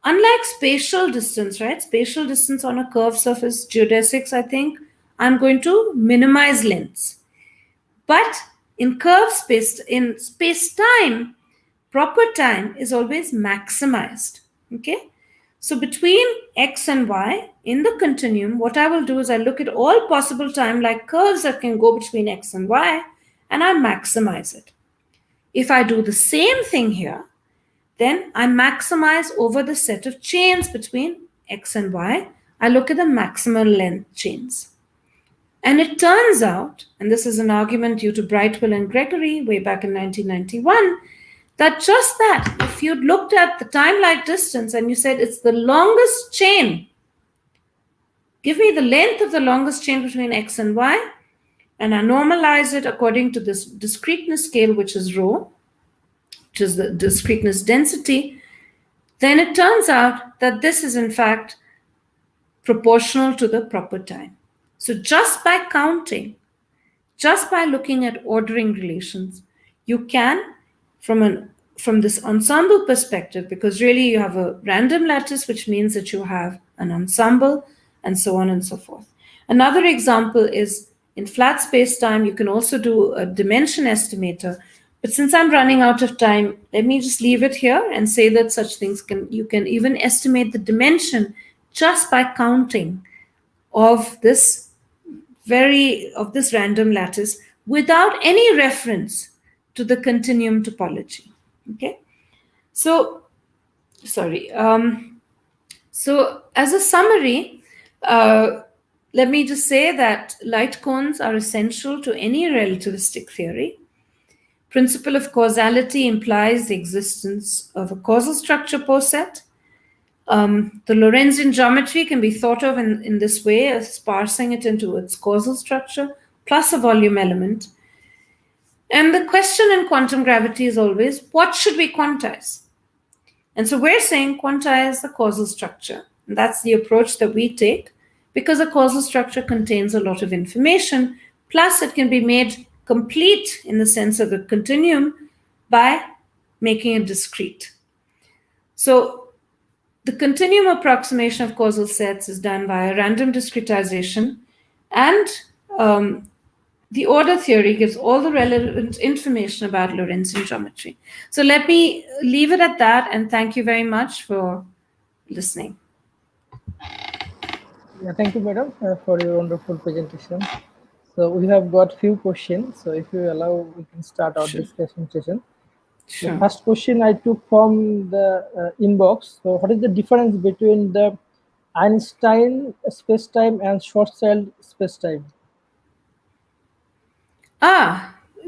Unlike spatial distance, right? Spatial distance on a curved surface, geodesics, I think, I'm going to minimize lengths. But in curved space, in space-time, proper time is always maximized. Okay? So between x and y in the continuum, what I will do is I look at all possible time-like curves that can go between x and y, and I maximize it. If I do the same thing here, then I maximize over the set of chains between x and y. I look at the maximal length chains. And it turns out, and this is an argument due to Brightwell and Gregory way back in 1991, that just that, if you'd looked at the time-like distance and you said it's the longest chain, give me the length of the longest chain between x and y, and I normalize it according to this discreteness scale, which is rho, which is the discreteness density, then it turns out that this is in fact proportional to the proper time. So just by counting, just by looking at ordering relations, you can, from this ensemble perspective, because really you have a random lattice, which means that you have an ensemble, and so on and so forth. Another example is in flat space-time, you can also do a dimension estimator. But since I'm running out of time, let me just leave it here and say that such things you can even estimate the dimension just by counting of this random lattice without any reference to the continuum topology. Okay, so sorry. So as a summary, let me just say that light cones are essential to any relativistic theory. Principle of causality implies the existence of a causal structure per set. The Lorentzian geometry can be thought of in this way, as parsing it into its causal structure plus a volume element. And the question in quantum gravity is always, what should we quantize? And so we're saying quantize the causal structure. And that's the approach that we take, because a causal structure contains a lot of information, plus it can be made complete in the sense of a continuum by making it discrete. So the continuum approximation of causal sets is done by a random discretization, and the order theory gives all the relevant information about Lorentzian geometry. So let me leave it at that, and thank you very much for listening. Yeah, thank you, madam, for your wonderful presentation. So we have got few questions. So if you allow, we can start our discussion session. Sure. The first question I took from the inbox. So what is the difference between the Einstein spacetime and Schwarzschild spacetime?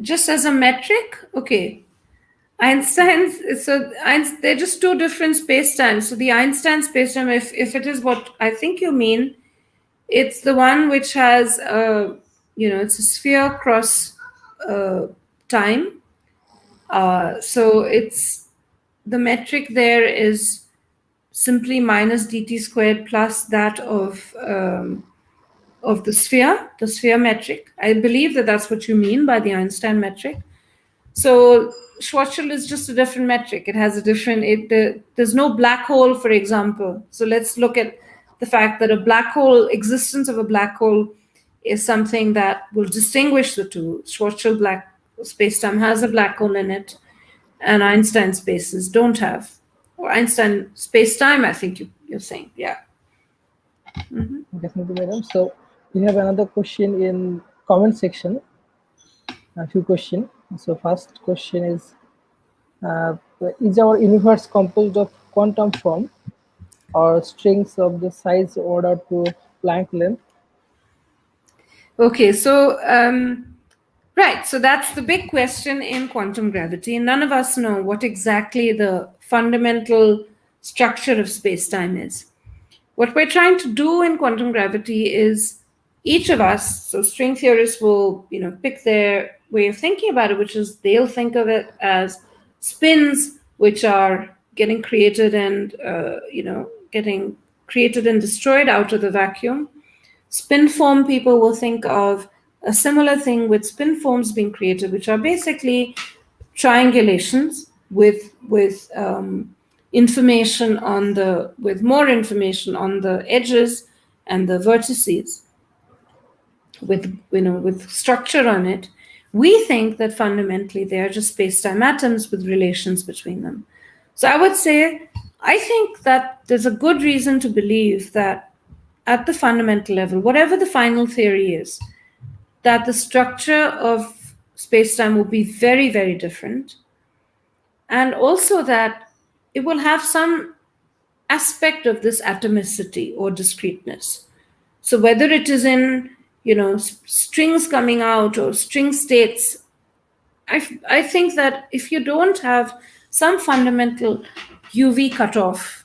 Just as a metric? Okay. They're just two different spacetimes. So the Einstein spacetime, if it is what I think you mean, it's the one which has, it's a sphere cross time. So it's the metric there is simply minus dt squared plus that of the sphere metric. I believe that that's what you mean by the Einstein metric. So Schwarzschild is just a different metric. It has a different, there's no black hole, for example. So let's look at the fact that existence of a black hole is something that will distinguish the two. Schwarzschild black spacetime has a black hole in it, and Einstein spaces don't have. Or Einstein spacetime, I think you're saying, yeah. Mm-hmm. Definitely, madam. So we have another question in comment section. A few questions. So first question is our universe composed of quantum form or strings of the size order to Planck length? Okay, so right, so that's the big question in quantum gravity. None of us know what exactly the fundamental structure of space-time is. What we're trying to do in quantum gravity is each of us, so string theorists will, pick their way of thinking about it, which is they'll think of it as spins which are getting created and, getting created and destroyed out of the vacuum. Spin form, people will think of a similar thing with spin forms being created, which are basically triangulations with information on the with more information on the edges and the vertices with structure on it. We think that fundamentally they are just space-time atoms with relations between them. So I would say I think that there's a good reason to believe that at the fundamental level, whatever the final theory is, that the structure of space-time will be very, very different. And also that it will have some aspect of this atomicity or discreteness. So whether it is in, strings coming out or string states, I think that if you don't have some fundamental UV cutoff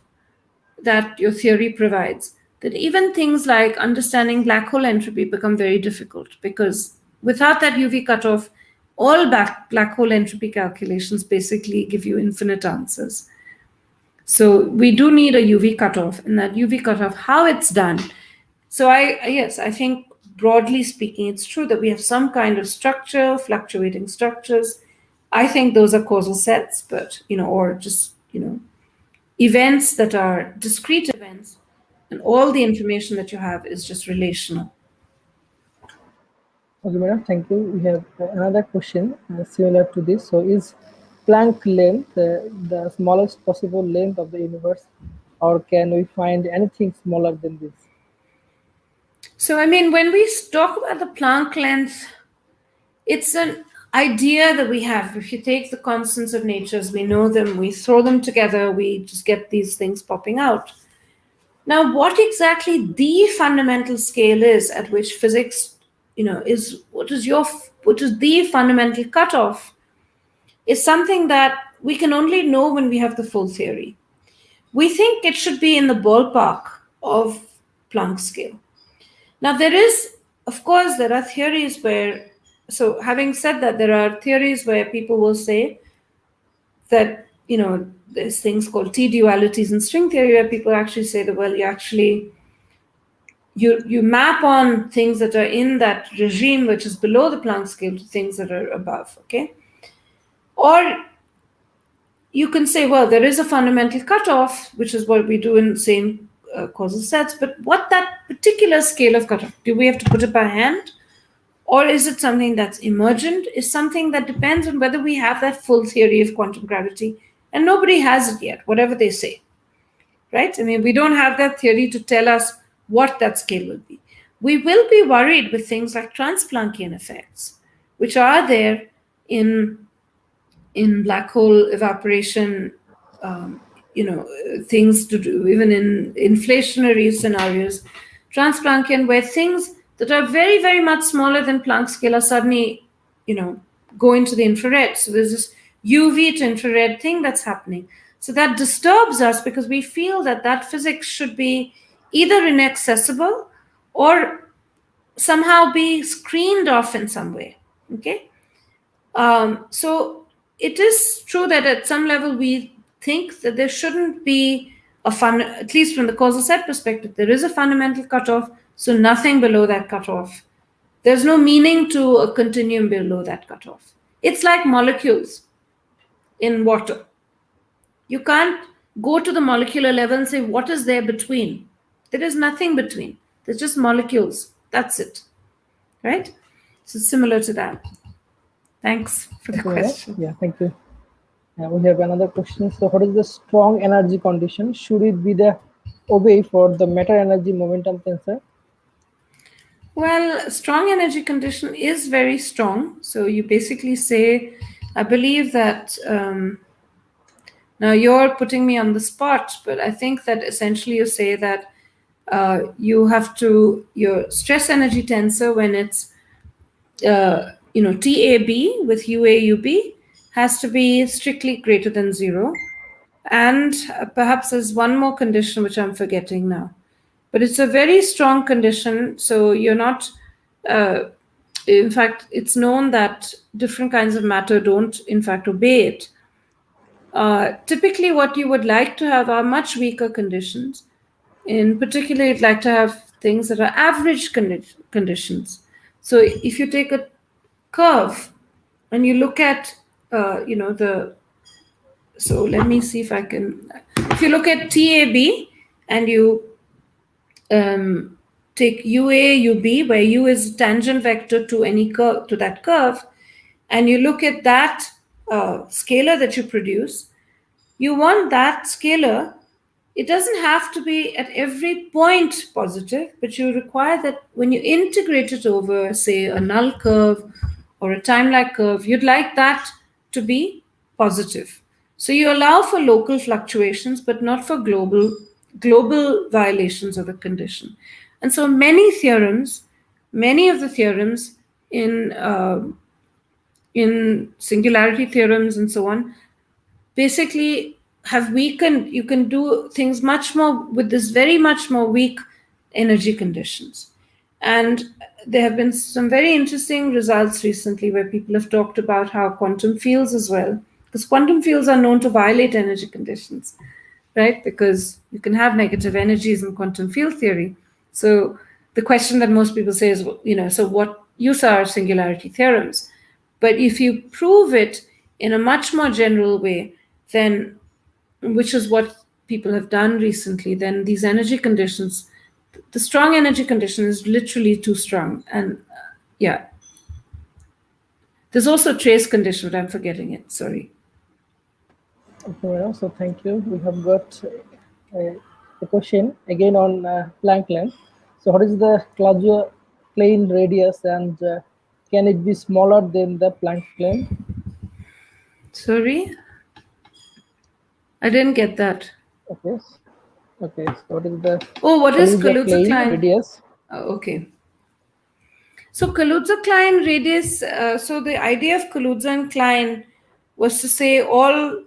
that your theory provides, that even things like understanding black hole entropy become very difficult, because without that UV cutoff, all black hole entropy calculations basically give you infinite answers. So we do need a UV cutoff, and that UV cutoff, how it's done. So I think broadly speaking, it's true that we have some kind of structure, fluctuating structures. I think those are causal sets, but or just events that are discrete events, and all the information that you have is just relational. Okay, madam, thank you. We have another question similar to this. So, is Planck length the smallest possible length of the universe, or can we find anything smaller than this? So, I mean, when we talk about the Planck length, it's an idea that we have. If you take the constants of nature as we know them, we throw them together, we just get these things popping out. Now, what exactly the fundamental scale is at which physics, is what is the fundamental cutoff, is something that we can only know when we have the full theory. We think it should be in the ballpark of Planck's scale. Now, of course, there are theories where, so having said that, there are theories where people will say that, there's things called T-dualities in string theory where people actually say that, well, you map on things that are in that regime which is below the Planck scale to things that are above, okay? Or you can say, well, there is a fundamental cutoff, which is what we do in, say, in causal sets, but what that particular scale of cutoff, do we have to put it by hand? Or is it something that's emergent? Is something that depends on whether we have that full theory of quantum gravity, and nobody has it yet, whatever they say, right? I mean, we don't have that theory to tell us what that scale will be. We will be worried with things like trans-Planckian effects, which are there in black hole evaporation, things to do, even in inflationary scenarios, trans-Planckian, where things that are very, very much smaller than Planck scale are suddenly, go into the infrared. So there's this UV to infrared thing that's happening. So that disturbs us because we feel that physics should be either inaccessible or somehow be screened off in some way, okay? So it is true that at some level we think that there shouldn't be at least from the causal set perspective, there is a fundamental cutoff, so nothing below that cutoff. There's no meaning to a continuum below that cutoff. It's like molecules in water. You can't go to the molecular level and say, what is there between? There is nothing between. There's just molecules. That's it, right? So similar to that. Thanks for the question. Yeah, thank you. We have another question. So, what is the strong energy condition? Should it be the obey for the matter energy momentum tensor? Well, strong energy condition is very strong. So you basically say, I believe that, now you're putting me on the spot, but I think that essentially you say that you have to, your stress energy tensor, when it's, TAB with UAUB, has to be strictly greater than 0. And perhaps there's one more condition which I'm forgetting now. But it's a very strong condition, so you're not, in fact, it's known that different kinds of matter don't, in fact, obey it. Typically, what you would like to have are much weaker conditions. In particular, you'd like to have things that are average conditions. So if you take a curve and you look at, the, so let me see if I can, if you look at TAB and you take UA, UB, where U is tangent vector to any curve, to that curve, and you look at that scalar that you produce, you want that scalar, it doesn't have to be at every point positive, but you require that when you integrate it over, say, a null curve or a time-lag curve, you'd like that to be positive. So you allow for local fluctuations, but not for global violations of the condition. And so many of the theorems in singularity theorems and so on, basically have weakened. You can do things much more with this very much more weak energy conditions. And there have been some very interesting results recently where people have talked about how quantum fields as well, because quantum fields are known to violate energy conditions, right? Because you can have negative energies in quantum field theory. So the question that most people say is, so what use are singularity theorems? But if you prove it in a much more general way, then, which is what people have done recently, then these energy conditions, the strong energy condition is literally too strong. And yeah, there's also trace condition, but I'm forgetting it. Sorry. Okay, madam. So thank you. We have got a question again on Planck length. So what is the Klein radius, and can it be smaller than the Planck length? Sorry, I didn't get that. Okay. Okay. So what is the Oh, what is Klein Kaluza-Klein? radius? Okay. So Kaluza-Klein radius, so the idea of Kaluza and Klein was to say all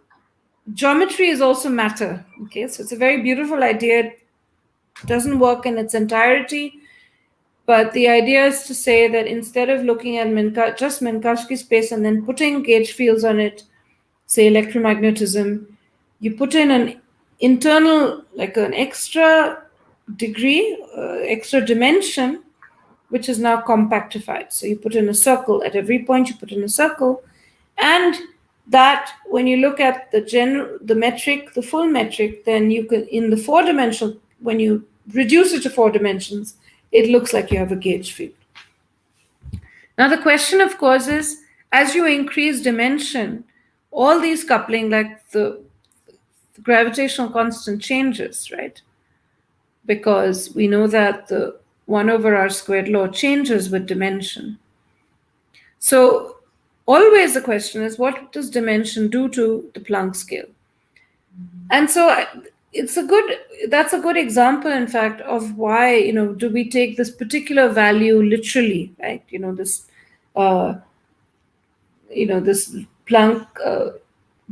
geometry is also matter. Okay, so it's a very beautiful idea. It doesn't work in its entirety, but the idea is to say that instead of looking at just Minkowski space and then putting gauge fields on it, say electromagnetism, you put in an internal, like an extra degree, extra dimension, which is now compactified. So you put in a circle. At every point, you put in a circle. And that, when you look at the metric, the full metric, then you can, in the four-dimensional, when you reduce it to 4 dimensions, it looks like you have a gauge field. Now, the question, of course, is as you increase dimension, all these coupling, like the gravitational constant changes, right? Because we know that the 1 over r squared law changes with dimension. So always the question is, what does dimension do to the Planck scale? And so that's a good example, in fact, of why, do we take this particular value literally, right? This Planck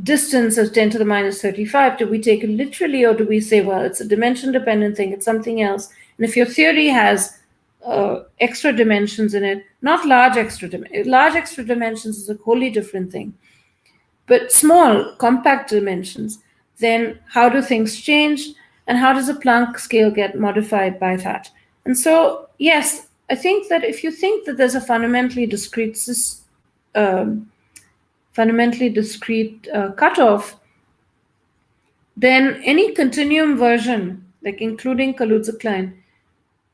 distance of 10 to the minus 35, do we take it literally, or do we say, well, it's a dimension dependent thing, it's something else? And if your theory has extra dimensions in it, not large extra dimensions is a wholly different thing, but small, compact dimensions, then how do things change? And how does a Planck scale get modified by that? And so, yes, I think that if you think that there's a fundamentally discrete cutoff, then any continuum version, like including Kaluza-Klein,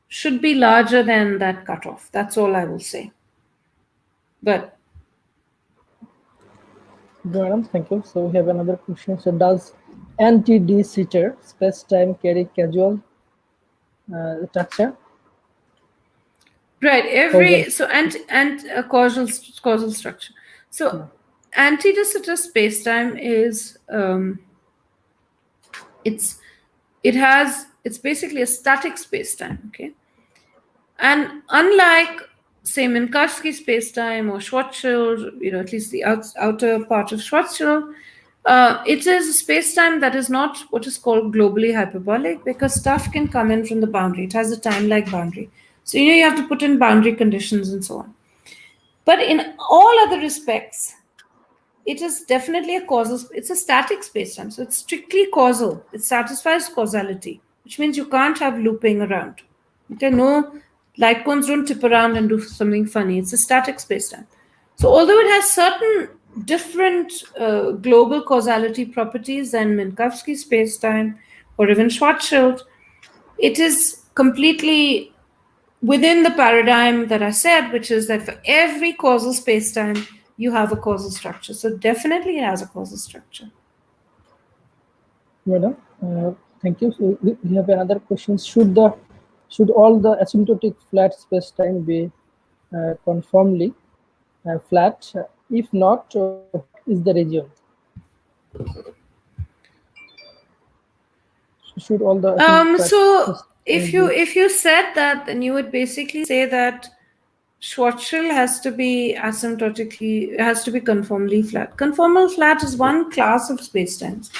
should be larger than that cutoff. That's all I will say. But Madam, thank you. So we have another question. So does anti-de Sitter space-time carry causal structure? right, causal structure. So anti-de Sitter spacetime is it's basically a static spacetime, okay? And unlike, say, Minkowski spacetime or Schwarzschild, at least the outer part of Schwarzschild, it is a spacetime that is not what is called globally hyperbolic, because stuff can come in from the boundary. It has a time-like boundary. So, you have to put in boundary conditions and so on. But in all other respects, it is definitely it's a static spacetime. So it's strictly causal. It satisfies causality. which means you can't have looping around. Okay, no, light cones don't tip around and do something funny. It's a static spacetime. So although it has certain different global causality properties than Minkowski spacetime or even Schwarzschild, it is completely within the paradigm that I said, which is that for every causal spacetime, you have a causal structure. So definitely it has a causal structure. Madam, thank you. So we have another question. Should all the asymptotic flat spacetime be conformly flat? If not, what is the region? Should all the asymptotic So spacetime be? if you said that, then you would basically say that Schwarzschild has to be asymptotically, has to be conformally flat. Conformal flat is one class of spacetimes.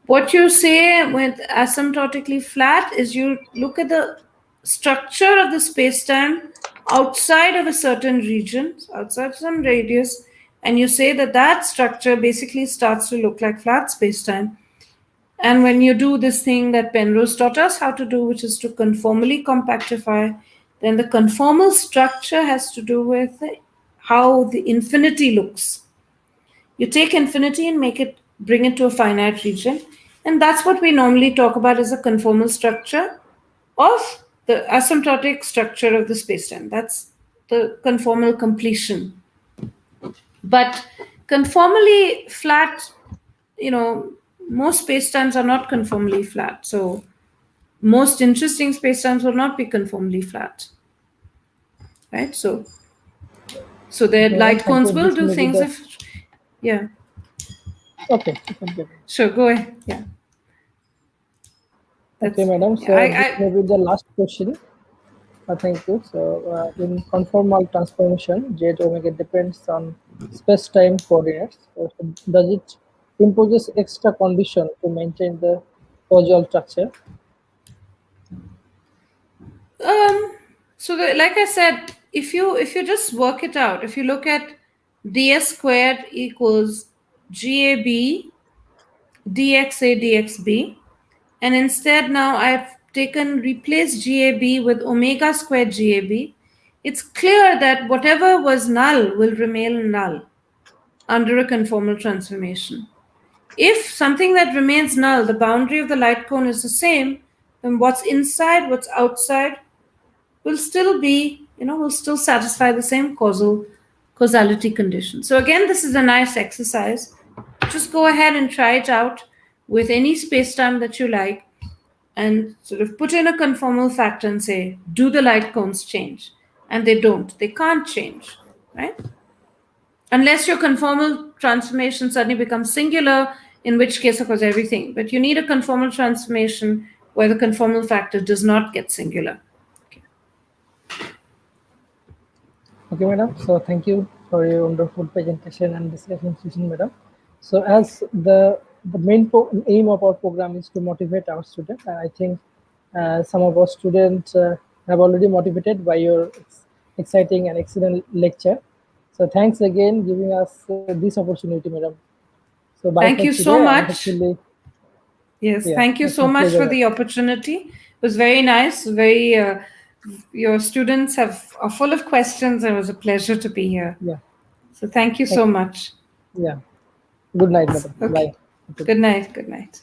What you say with asymptotically flat is you look at the structure of the spacetime outside of a certain region, outside some radius, and you say that that structure basically starts to look like flat spacetime. And when you do this thing that Penrose taught us how to do, which is to conformally compactify, then the conformal structure has to do with how the infinity looks. You take infinity and bring it to a finite region, and that's what we normally talk about as a conformal structure of the asymptotic structure of the spacetime. That's the conformal completion. But conformally flat, most spacetimes are not conformally flat. So most interesting spacetimes will not be conformally flat, right? So the Okay, madam, light thank you. cones will This do may be things the if, yeah. okay. You can get it. Sure, go ahead. Yeah, Okay, that's madam. yeah. So this may be the last question. Thank you. So, in conformal transformation, Z omega depends on space-time coordinates. So, does it imposes extra condition to maintain the causal structure? Um, like I said, if you just work it out, if you look at ds squared equals gab dxa dxb, and instead now I've taken replaced gab with omega squared gab, it's clear that whatever was null will remain null under a conformal transformation. If something that remains null, the boundary of the light cone is the same, then what's inside, what's outside will still be, will still satisfy the same causality condition. So again, this is a nice exercise. Just go ahead and try it out with any spacetime that you like and sort of put in a conformal factor and say, do the light cones change? And they don't. They can't change, right? Unless your conformal transformation suddenly becomes singular, in which case, of course, everything. But you need a conformal transformation where the conformal factor does not get singular. Okay, madam. So, thank you for your wonderful presentation and discussion session, madam. So, as the main aim of our program is to motivate our students, and I think some of our students have already motivated by your exciting and excellent lecture. So, thanks again giving us this opportunity, madam. So, bye Thank for you so today, and much. hopefully, Yes, yeah, thank you it's so my much for pleasure. the opportunity. It was very nice. Your students are full of questions, and it was a pleasure to be here. Yeah, So thank you thank, so much. yeah. Good night, madam. Okay. Bye. Okay. Good night. Good night.